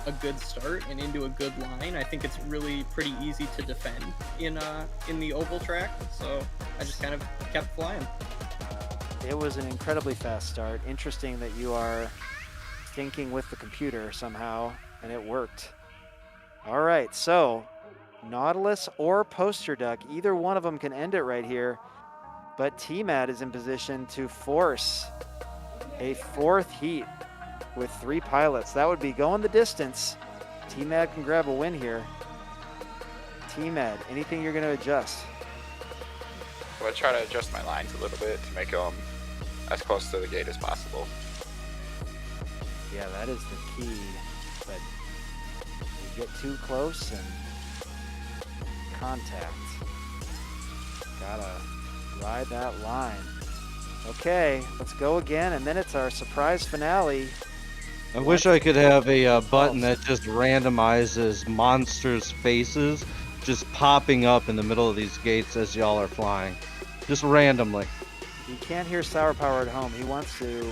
a good start and into a good line, I think it's really pretty easy to defend in the oval track. So I just kind of kept flying. It was an incredibly fast start. Interesting that you are thinking with the computer somehow, and it worked. All right, so Nautilus or Poster Duck, either one of them can end it right here, but T-Mad is in position to force a fourth heat with 3 pilots. That would be going the distance. T-Mad can grab a win here. T-Mad, anything you're going to adjust? I'm gonna try to adjust my lines a little bit to make them as close to the gate as possible. Yeah, that is the key, but you get too close and contact. Gotta ride that line. Okay, let's go again, and then it's our surprise finale. I wish I could have a button that just randomizes monsters' faces just popping up in the middle of these gates as y'all are flying. Just randomly. You can't hear Sour Power at home. He wants to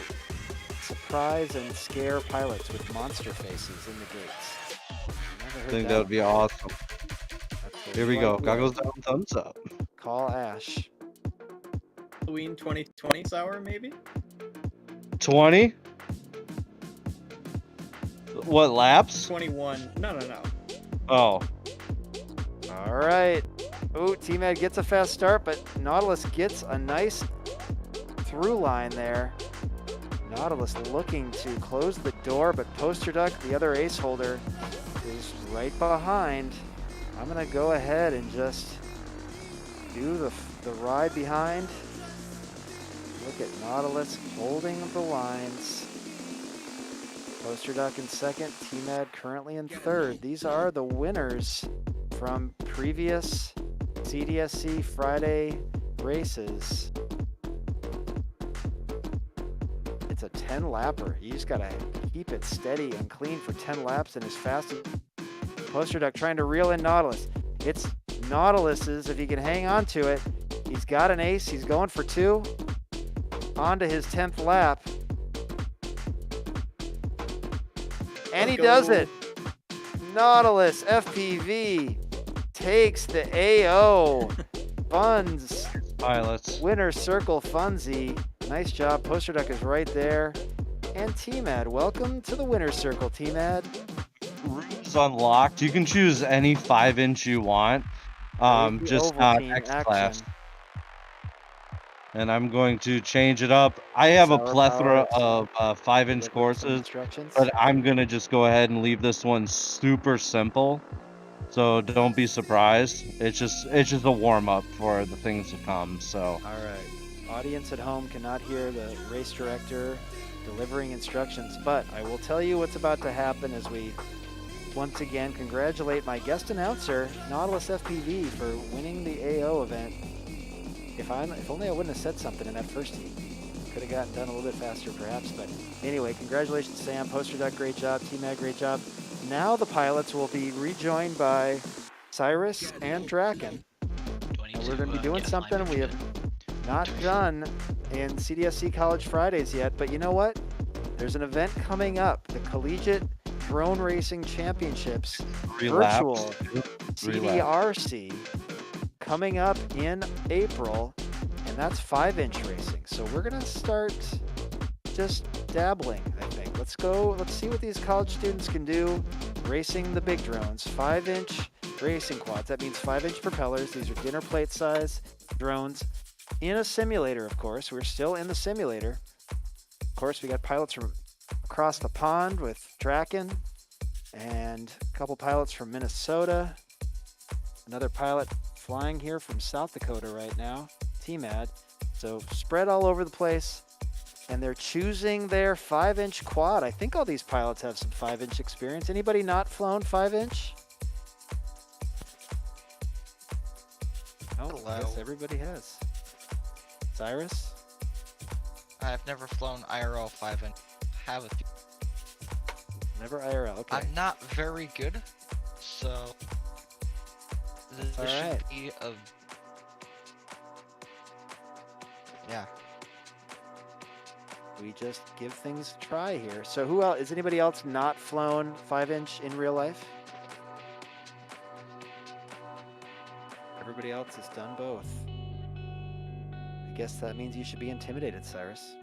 surprise and scare pilots with monster faces in the gates. I think that would be awesome. Here we go. Goggles down, thumbs up. Call Ash. Halloween 2020 Sour, maybe? 20? What, laps? 21. No. Oh. All right. Ooh, T-Mad gets a fast start, but Nautilus gets a nice through line there. Nautilus looking to close the door, but Poster Duck, the other ace holder, is right behind. I'm gonna go ahead and just do the ride behind. Look at Nautilus holding the lines. Poster Duck in second, T-Mad currently in third. These are the winners from previous CDSC Friday races. It's a 10-lapper. You just gotta keep it steady and clean for 10 laps and as fast as Poster Duck trying to reel in Nautilus. It's Nautilus's, if he can hang on to it. He's got an ace, he's going for 2. On to his 10th lap. And he does it. Nautilus FPV takes the AO. Funds. Pilots. Winner circle Funzy. Nice job. Poster Duck is right there. And T-Mad, welcome to the winner's circle, T-Mad. Rooms unlocked. You can choose any 5-inch you want. Just not X-Class. And I'm going to change it up. I have a plethora of 5-inch courses, but I'm going to just go ahead and leave this one super simple. So don't be surprised. It's just a warm-up for the things to come. So. All right. Audience at home cannot hear the race director delivering instructions, but I will tell you what's about to happen as we once again congratulate my guest announcer, Nautilus FPV, for winning the AO event. If only I wouldn't have said something in that first heat. Could have gotten done a little bit faster perhaps, but anyway, congratulations Sam, Poster Duck, great job, T-Mag, great job. Now the pilots will be rejoined by Cyrus and Draken. And we're going to be doing something we have not done in CDSC College Fridays yet, but you know what? There's an event coming up, the Collegiate Drone Racing Championships, virtual CDRC, coming up in April, and that's 5-inch racing. So we're gonna start just dabbling, I think. Let's see what these college students can do racing the big drones. 5-inch racing quads, that means 5-inch propellers. These are dinner plate size drones in a simulator, of course. We're still in the simulator. Of course, we got pilots from across the pond with Draken, and a couple pilots from Minnesota. Another pilot flying here from South Dakota right now, T-Mad. So spread all over the place, and they're choosing their 5-inch quad. I think all these pilots have some 5-inch experience. Anybody not flown 5-inch? Oh, I guess everybody has. Cyrus? I've never flown IRL 5-inch. Have a few. Never IRL, okay. I'm not very good, so This All should right. be a... Yeah. We just give things a try here. So who else? Is anybody else not flown 5-inch in real life? Everybody else has done both. I guess that means you should be intimidated, Cyrus.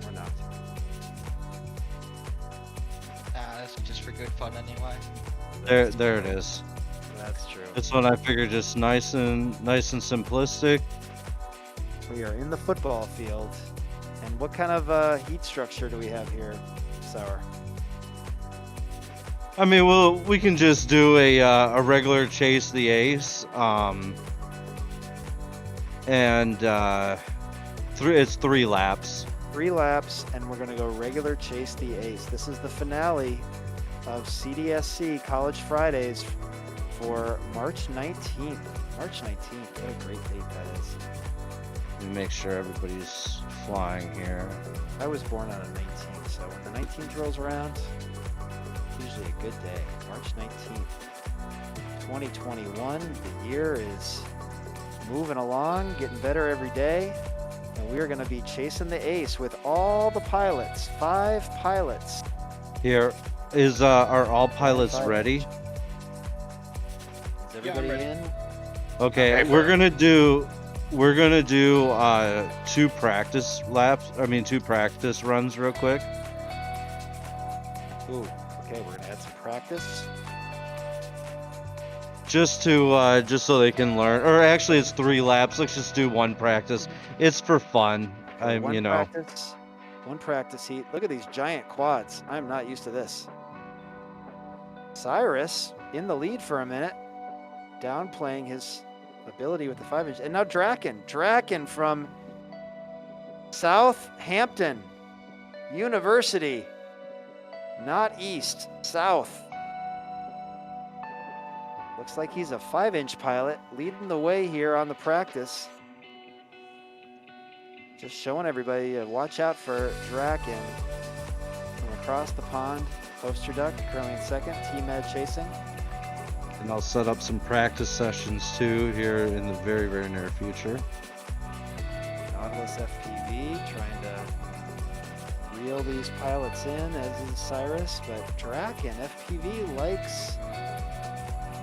Or not. That's just for good fun anyway. There it is. That's true. This one I figured just nice and simplistic. We are in the football field. And what kind of heat structure do we have here, Sour? I mean, we can just do a regular chase the ace, and it's 3 laps. 3 laps, and we're going to go regular chase the ace. This is the finale of CDSC College Fridays for March 19th. March 19th, what a great date that is. Let me make sure everybody's flying here. I was born on a 19th, so when the 19th rolls around, it's usually a good day. March 19th, 2021. The year is moving along, getting better every day. And we are going to be chasing the ace with all the pilots, 5 pilots. Here is are all pilots ready? Is everybody in? Okay, we're gonna do 2 practice laps. I mean 2 practice runs real quick. Ooh, okay, we're gonna add some practice. Just so they can learn. Or actually, it's 3 laps. Let's just do 1 practice. It's for fun. One practice heat. Look at these giant quads. I'm not used to this. Cyrus in the lead for a minute, downplaying his ability with the 5-inch. And now Draken from Southampton University. Not east, south. Looks like he's a 5-inch pilot, leading the way here on the practice. Just showing everybody to watch out for Draken from across the pond. Poster Duck currently in 2nd, T-Med chasing. And I'll set up some practice sessions too here in the very, very near future. Nautilus FPV trying to reel these pilots in, as is Cyrus, but Draken FPV likes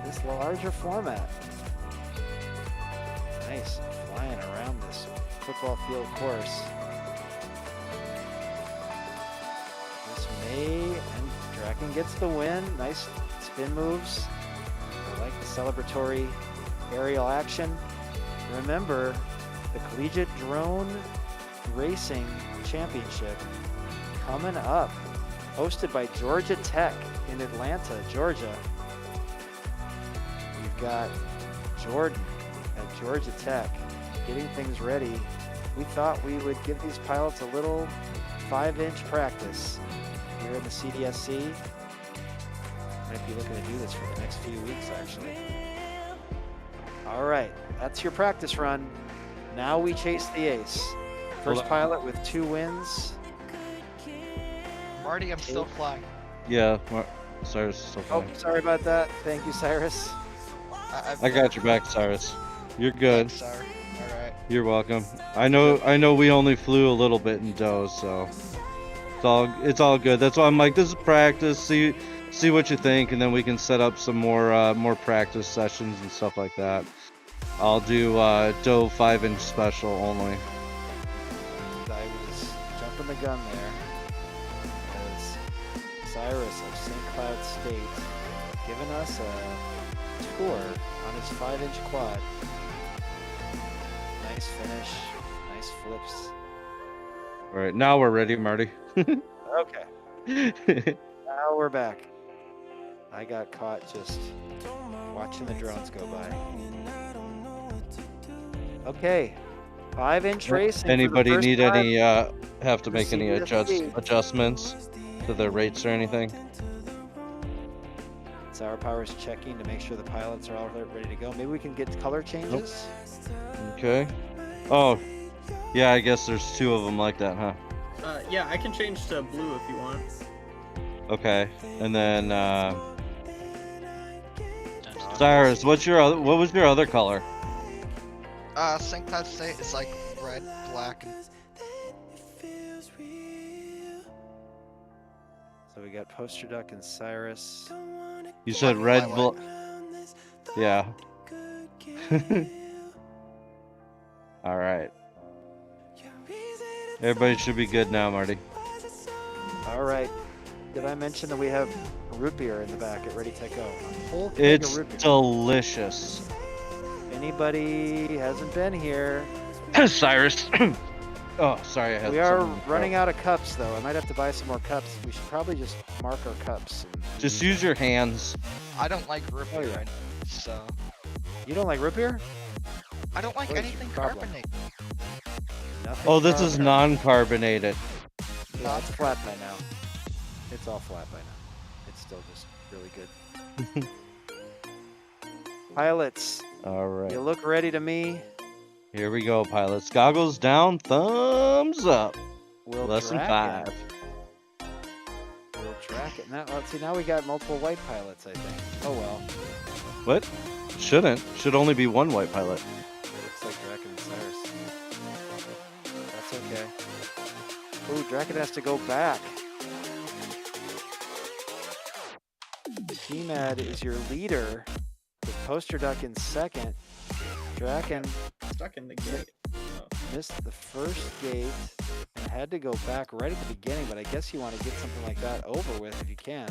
this larger format. Nice, flying around this football field course. This May, and Draken gets the win. Nice spin moves. I like the celebratory aerial action. Remember, the Collegiate Drone Racing Championship coming up, hosted by Georgia Tech in Atlanta, Georgia. We've got Jordan at Georgia Tech getting things ready. We thought we would give these pilots a little 5-inch practice here in the CDSC. Might be looking to do this for the next few weeks, actually. All right, that's your practice run. Now we chase the ace. First pilot with 2 wins. Marty, I'm still flying. Yeah, Cyrus is still Oh, flying. sorry about that. Thank you, Cyrus. I got your back, Cyrus. You're good. Sorry. All right. You're welcome. I know we only flew a little bit in dough, so it's all good. That's why I'm like, this is practice. See what you think, and then we can set up some more practice sessions and stuff like that. I'll do dough 5-inch special only. I was jumping the gun there as Cyrus of St. Cloud State giving us a tour on his 5-inch quad. Nice finish, nice flips. All right, now we're ready, Marty. Okay. Now we're back. I got caught just watching the drones go by. Okay, 5-inch racing. Anybody need time. any have to make any CDSC. adjustments to the rates or anything? Sour Power's checking to make sure the pilots are all ready to go. Maybe we can get color changes. Okay. Oh, yeah, I guess there's 2 of them like that, huh? Yeah, I can change to blue if you want. Okay, and then Cyrus, what was your other color? St. Pat's Day is like red, black, and So we got Poster Duck and Cyrus. You said red, black. Yeah. All right. Everybody should be good now, Marty. All right. Did I mention that we have root beer in the back at Ready Tech Go? A whole keg It's of root beer. delicious. Anybody hasn't been here? Cyrus. Oh, sorry. I had We are something to running throw. out of cups, though. I might have to buy some more cups. We should probably just mark our cups. Just use your hands. I don't like root beer, yeah. so You don't like root beer? I don't like What is your anything problem? carbonated. Nothing Oh, this is carbonated. non-carbonated. Yeah, it's flat by now. It's all flat by now. It's still just really good. Pilots, All right. you look ready to me. Here we go, pilots. Goggles down, thumbs up. We'll Lesson track 5. it. We'll track it. Now, let's see. Now we got multiple white pilots, I think. Oh well. What? Shouldn't. Should only be one white pilot. Looks like Draken and Cyrus. That's okay. Ooh, Draken has to go back. T-Mad is your leader, with Poster Duck in second. Draken Stuck in the gate. missed the first gate and had to go back right at the beginning, but I guess you want to get something like that over with if you can.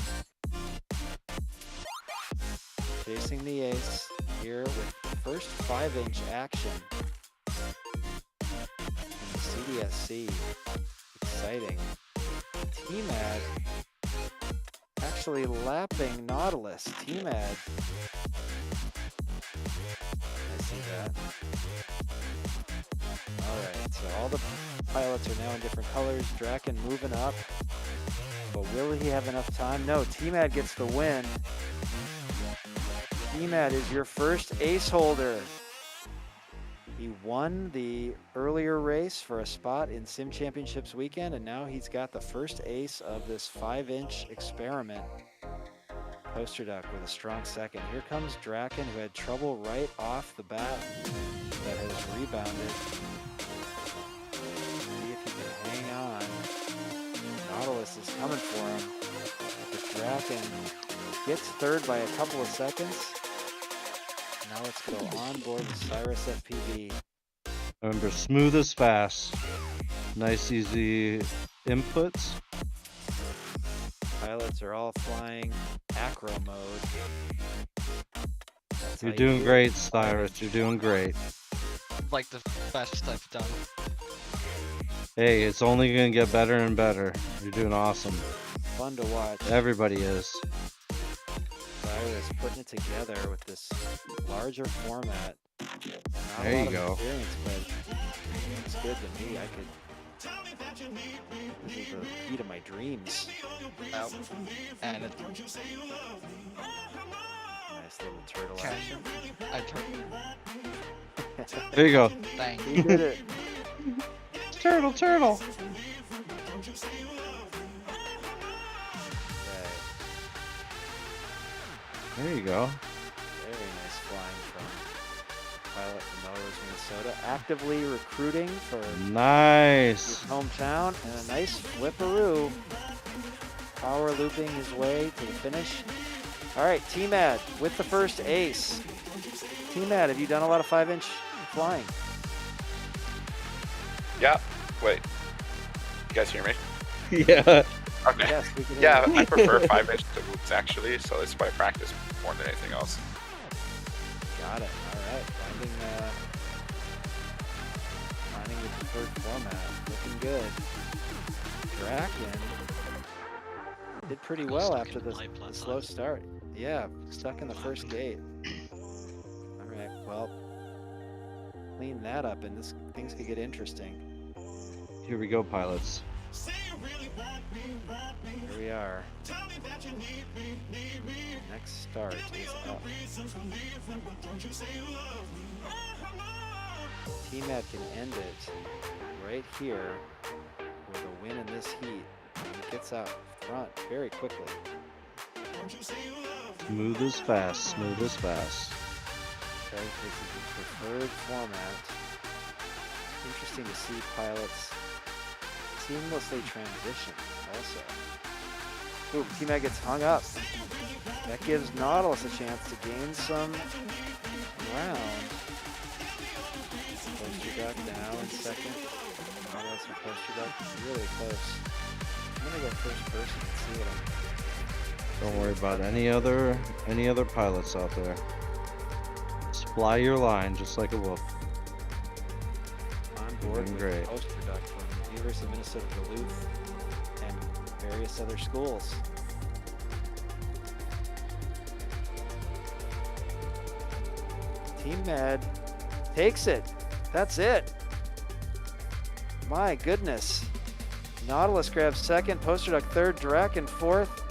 Chasing the ace here with the first 5-inch action in the CDSC. Exciting. T-Mad actually lapping Nautilus. T-Mad. I see that. Alright, so all the pilots are now in different colors. Draken moving up. But will he have enough time? No, T-Mad gets the win. T-Mad is your first ace holder. He won the earlier race for a spot in Sim Championships weekend, and now he's got the first ace of this 5-inch experiment. Poster Duck with a strong second. Here comes Draken, who had trouble right off the bat, that has rebounded. See if he can hang on. Nautilus is coming for him. But Draken gets third by a couple of seconds. Now let's go on board with Cyrus FPV. Remember, smooth is fast. Nice, easy inputs. Pilots are all flying acro mode. That's You're how you doing do great, it. Cyrus. You're doing great. Like the best I've done. Hey, it's only going to get better and better. You're doing awesome. Fun to watch. Everybody is. Cyrus putting it together with this larger format. Not There a you lot of go. experience, but it's good to me. This is the heat of my dreams. Out. And it Nice little turtle Okay. action. I turned. There you go. Dang. He did it. Turtle. Okay. There you go. Very nice flying from pilot from Melrose, Minnesota. Actively recruiting for his Nice. hometown, and a nice flipperoo. Power looping his way to the finish. All right, T-Mad with the first ace. T-Mad, have you done a lot of 5-inch flying? Yeah. Wait. You guys hear me? Yeah. Okay. Yes, we can hear Yeah, you. I prefer 5-inch to loops actually, so it's why I practice more than anything else. Got it. All right, finding the preferred format. Looking good. Draken did pretty Got well stuck after in the pipe last slow time. start. Yeah, stuck in the first gate. All right, well, clean that up, and things could get interesting. Here we go, pilots. Here we are. Next start is up. T-Mad can end it right here with a win in this heat. He gets out front very quickly. Smooth as fast, smooth as fast. Okay, this is the preferred format. Interesting to see pilots seamlessly transition also. Ooh, T-Mag gets hung up. That gives Nautilus a chance to gain some ground. Poster duck now in second. Nautilus and poster duck really close. I'm gonna go first person and see what I'm. Don't worry about any other pilots out there. Just fly your line just like a wolf. On board Doing with great. poster duck from University of Minnesota Duluth and various other schools. Team Med takes it. That's it. My goodness. Nautilus grabs second, poster duck third, Draken fourth.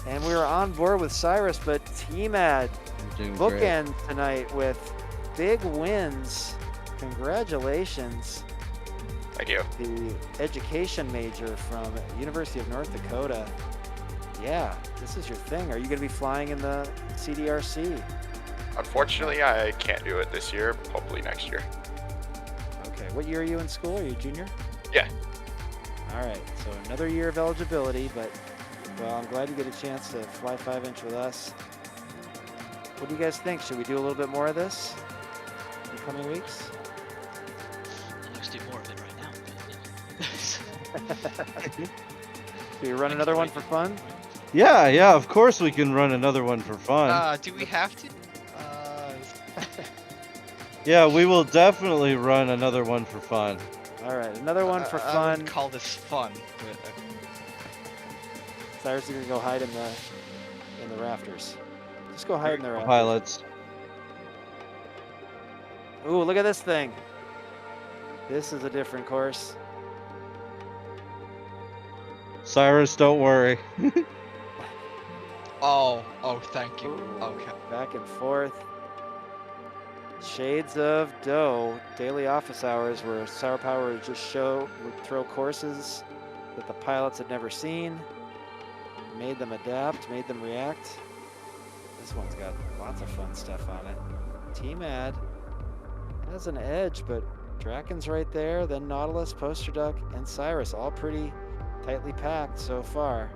And we were on board with Cyrus, but T-Mad bookend tonight with big wins. Congratulations. Thank you. The education major from University of North Dakota. Yeah, this is your thing. Are you going to be flying in the CDRC? Unfortunately, I can't do it this year. Hopefully next year. Okay, what year are you in school? Are you a junior? Yeah. All right, so another year of eligibility, but well, I'm glad you get a chance to fly 5-inch with us. What do you guys think? Should we do a little bit more of this in the coming weeks? Let's do more of it right now. Do you run another one for fun? Yeah, of course we can run another one for fun. Do we have to? Yeah, we will definitely run another one for fun. All right, another one for I fun. would call this fun. But, Cyrus is gonna go hide in the rafters. Just go hide in the rafters. Pilots. Ooh, look at this thing. This is a different course. Cyrus, don't worry. oh, thank you. Ooh, Okay. Back and forth. Shades of Doe, daily office hours where Sour Power would just would throw courses that the pilots had never seen, made them adapt, made them react. This one's got lots of fun stuff on it. T-Mad has an edge, but Draken's right there, then Nautilus, Poster Duck, and Cyrus, all pretty tightly packed so far.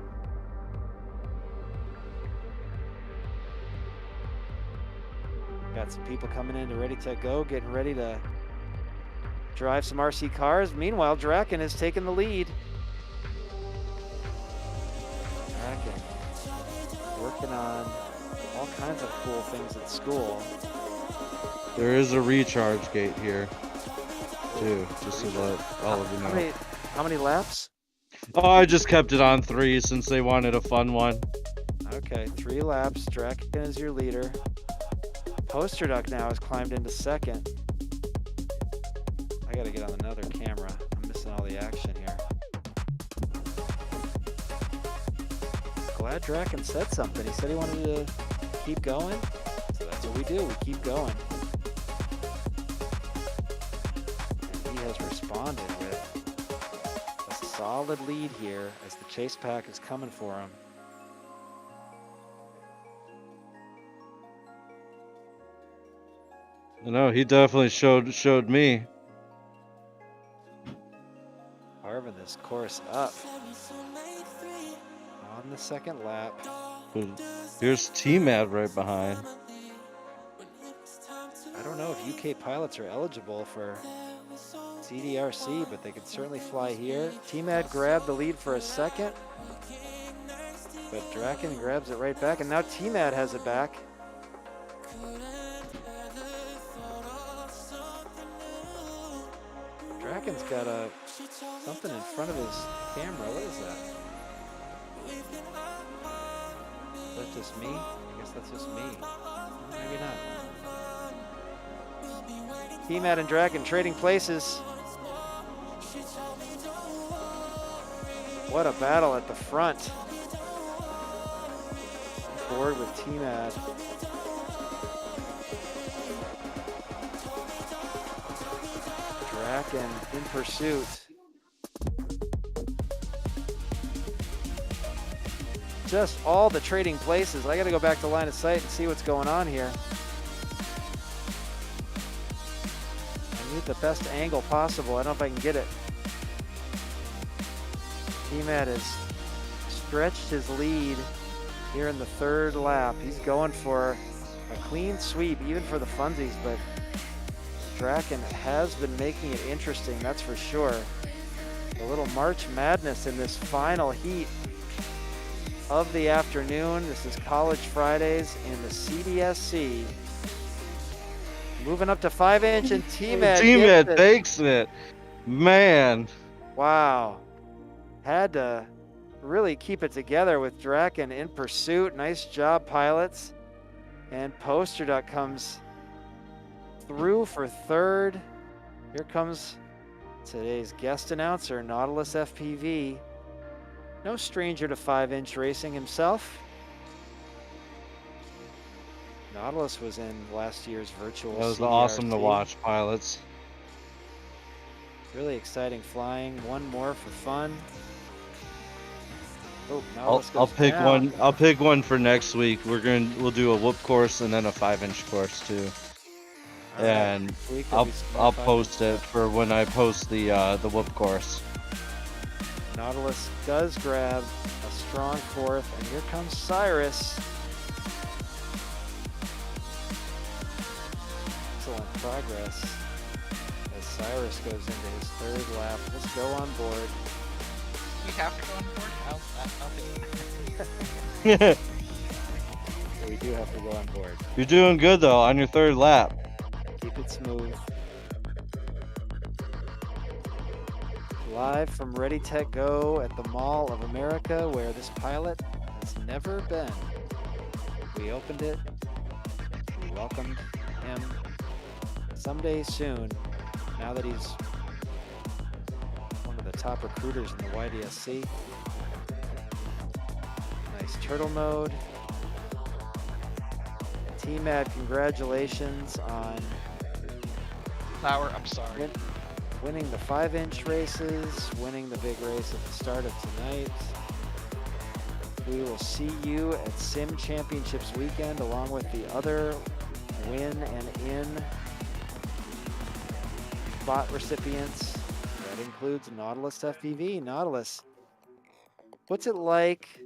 Got some people coming in to ready to go, getting ready to drive some RC cars. Meanwhile, Draken has taken the lead. Draken working on all kinds of cool things at school. There is a recharge gate here, too, just to let all of you know. How many laps? Oh, I just kept it on 3 since they wanted a fun one. Okay, 3 laps. Draken is your leader. Poster Duck now has climbed into second. I gotta get on another camera. I'm missing all the action here. Glad Draken said something. He said he wanted to keep going. So that's what we do. We keep going. And he has responded with a solid lead here as the chase pack is coming for him. No, he definitely showed me. Carving this course up. On the second lap. Here's T-Mad right behind. I don't know if UK pilots are eligible for CDRC, but they could certainly fly here. T-Mad grabbed the lead for a second, but Draken grabs it right back, and now T-Mad has it back. Draken's got something in front of his camera. What is that? Is that just me? I guess that's just me. Maybe not. T-Mad and Draken trading places. What a battle at the front. Forward with T-Mad. Draken in pursuit. just all the trading places. I got to go back to line of sight and see what's going on here. I need the best angle possible. I don't know if I can get it. T-Matt has stretched his lead here in the third lap. He's going for a clean sweep, even for the funsies, but Draken has been making it interesting, that's for sure. A little March Madness in this final heat of the afternoon. This is College Fridays in the CDSC. Moving up to 5-inch, and T-Matt takes it. Man. Wow. Had to really keep it together with Draken in pursuit. Nice job, pilots. And Poster Duck comes through for third. Here comes today's guest announcer, Nautilus FPV. No stranger to 5-inch racing himself. Nautilus was in last year's virtual That was CDRC. awesome to watch, pilots. Really exciting flying. One more for fun. Oh, Nautilus I'll goes pick down. one. I'll pick one for next week. We'll do a whoop course and then a 5-inch course too. All right. And Week will be small I'll 5-inch post it stuff. for when I post the whoop course. Nautilus does grab a strong fourth, and here comes Cyrus. Excellent progress as Cyrus goes into his third lap. Let's go on board. We have to go on board? I don't think. We do have to go on board. You're doing good though on your third lap. Keep it smooth. Live from Ready Tech Go at the Mall of America, where this pilot has never been. We opened it. We welcomed him someday soon, now that he's one of the top recruiters in the YDSC. Nice turtle mode. T-Mad, congratulations on Flower, I'm sorry. winning the 5-inch races, winning the big race at the start of tonight. We will see you at Sim Championships weekend along with the other win and in spot recipients. That includes Nautilus FPV. Nautilus, what's it like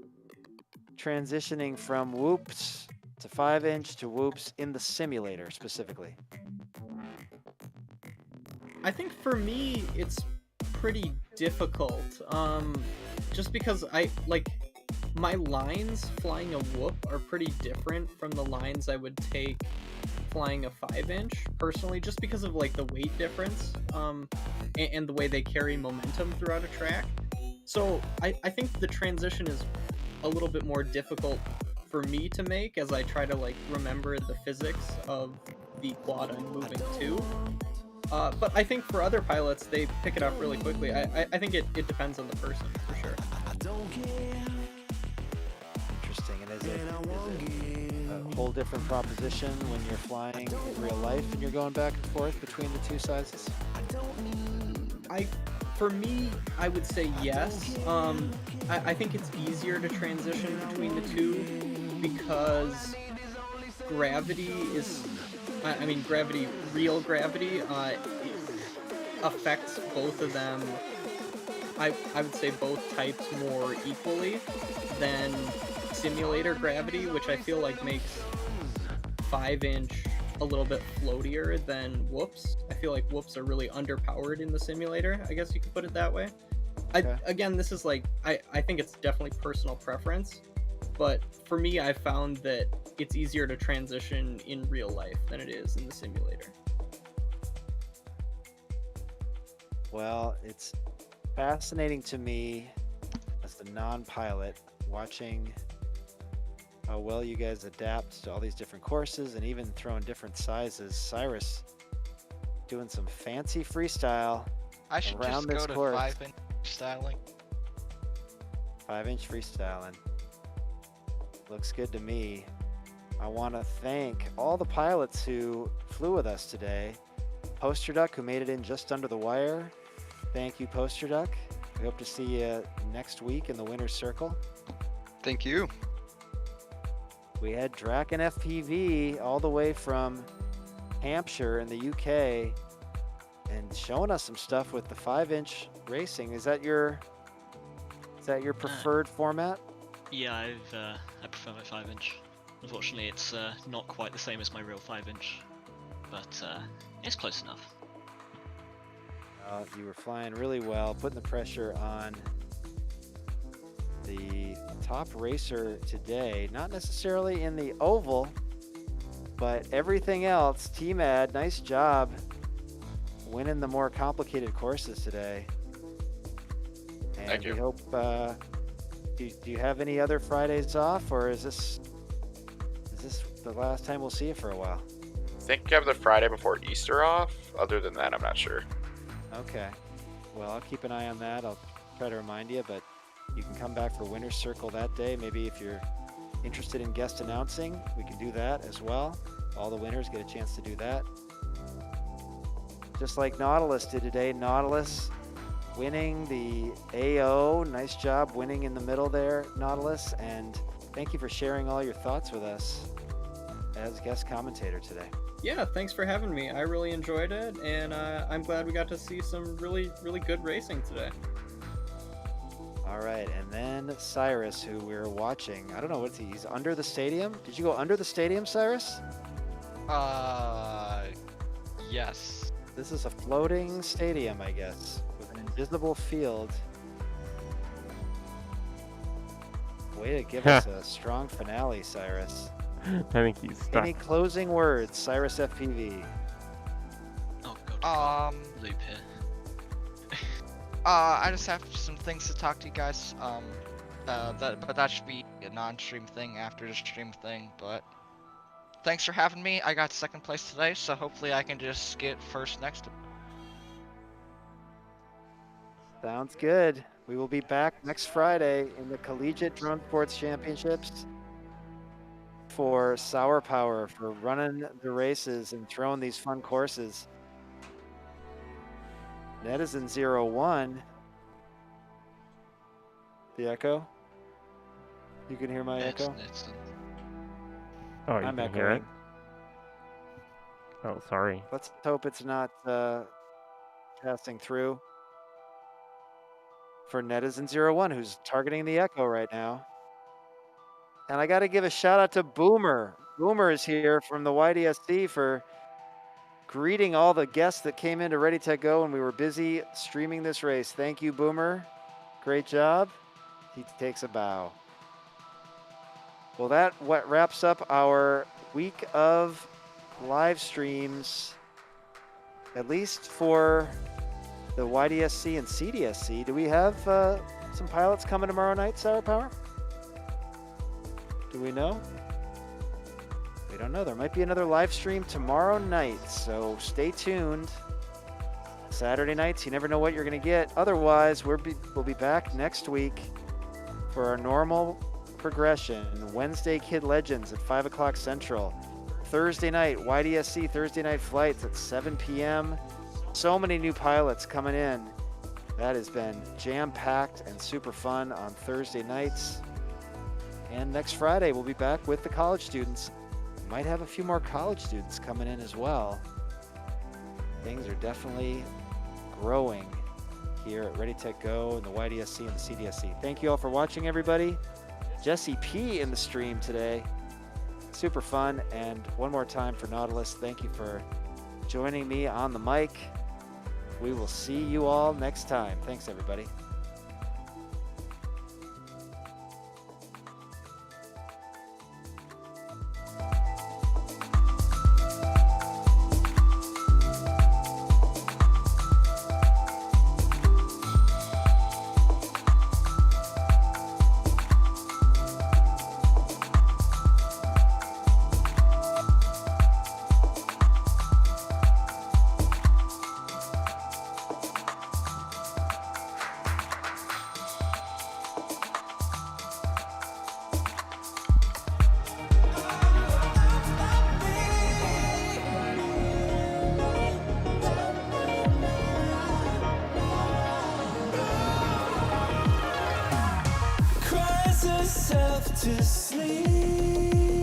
transitioning from whoops to 5-inch to whoops in the simulator specifically? I think for me, it's pretty difficult. Just because my lines flying a whoop are pretty different from the lines I would take flying a 5-inch personally, just because of like the weight difference, and the way they carry momentum throughout a track. So I think the transition is a little bit more difficult for me to make as I try to like remember the physics of the quad I'm moving to. But I think for other pilots, they pick it up really quickly. I think it depends on the person, for sure. Interesting. And is it a whole different proposition when you're flying in real life and you're going back and forth between the two sizes? For me, I would say yes. I think it's easier to transition between the two because gravity is... real gravity affects both of them, I would say both types more equally than simulator gravity, which I feel like makes 5-inch a little bit floatier than whoops. I feel like whoops are really underpowered in the simulator, I guess you could put it that way. Okay. Again, this is like, I think it's definitely personal preference, but for me, I found that it's easier to transition in real life than it is in the simulator. Well, it's fascinating to me as the non-pilot watching how well you guys adapt to all these different courses and even throwing different sizes. Cyrus doing some fancy freestyle I should around just this go to course. 5-inch styling. 5-inch freestyling. Looks good to me. I want to thank all the pilots who flew with us today. Poster Duck, who made it in just under the wire. Thank you, Poster Duck. We hope to see you next week in the winner's circle. Thank you. We had Draken FPV all the way from Hampshire in the UK and showing us some stuff with the 5-inch racing. Is that your preferred format? Yeah, I prefer my 5-inch. Unfortunately, it's not quite the same as my real 5-inch, but it's close enough. You were flying really well, putting the pressure on the top racer today. Not necessarily in the oval, but everything else. T-Mad, nice job winning the more complicated courses today. And Thank you. we hope, do you have any other Fridays off, or is this the last time we'll see you for a while? I think you have the Friday before Easter off. Other than that, I'm not sure. Okay. Well, I'll keep an eye on that. I'll try to remind you, but you can come back for Winner's Circle that day. Maybe if you're interested in guest announcing, we can do that as well. All the winners get a chance to do that. Just like Nautilus did today. Nautilus winning the AO. Nice job winning in the middle there, Nautilus. And thank you for sharing all your thoughts with us as guest commentator today. Yeah, thanks for having me. I really enjoyed it, and I'm glad we got to see some really, really good racing today. All right, and then Cyrus, who we're watching. I don't know what's he's under the stadium. Did you go under the stadium, Cyrus? Yes. This is a floating stadium, I guess, with an invisible field. Way to give us a strong finale, Cyrus. I think he's stuck. Any closing words, Cyrus FPV? Oh god. Loop here. I just have some things to talk to you guys. But that should be a non-stream thing after the stream thing. But thanks for having me. I got second place today, so hopefully I can just get first next time. Sounds good. We will be back next Friday in the Collegiate Drone Sports Championships for Sour Power, for running the races and throwing these fun courses. Netizen 01. The echo? You can hear my echo? Oh, you I'm can hear it? echoing. Oh, sorry. Let's hope it's not passing through. For Netizen 01, who's targeting the echo right now. And I got to give a shout out to Boomer. Boomer is here from the YDSC for greeting all the guests that came into Ready Tech Go when we were busy streaming this race. Thank you, Boomer. Great job. He takes a bow. Well, that what wraps up our week of live streams, at least for the YDSC and CDSC. Do we have some pilots coming tomorrow night, Sour Power? Do we know? We don't know. There might be another live stream tomorrow night, so stay tuned. Saturday nights, you never know what you're going to get. Otherwise, we'll be back next week for our normal progression. Wednesday, Kid Legends at 5 o'clock Central. Thursday night, YDSC Thursday night flights at 7 p.m. So many new pilots coming in. That has been jam-packed and super fun on Thursday nights. And next Friday, we'll be back with the college students. We might have a few more college students coming in as well. Things are definitely growing here at Ready Tech Go and the YDSC and the CDSC. Thank you all for watching, everybody. Jesse P in the stream today. Super fun. And one more time for Nautilus, thank you for joining me on the mic. We will see you all next time. Thanks, everybody. myself to sleep.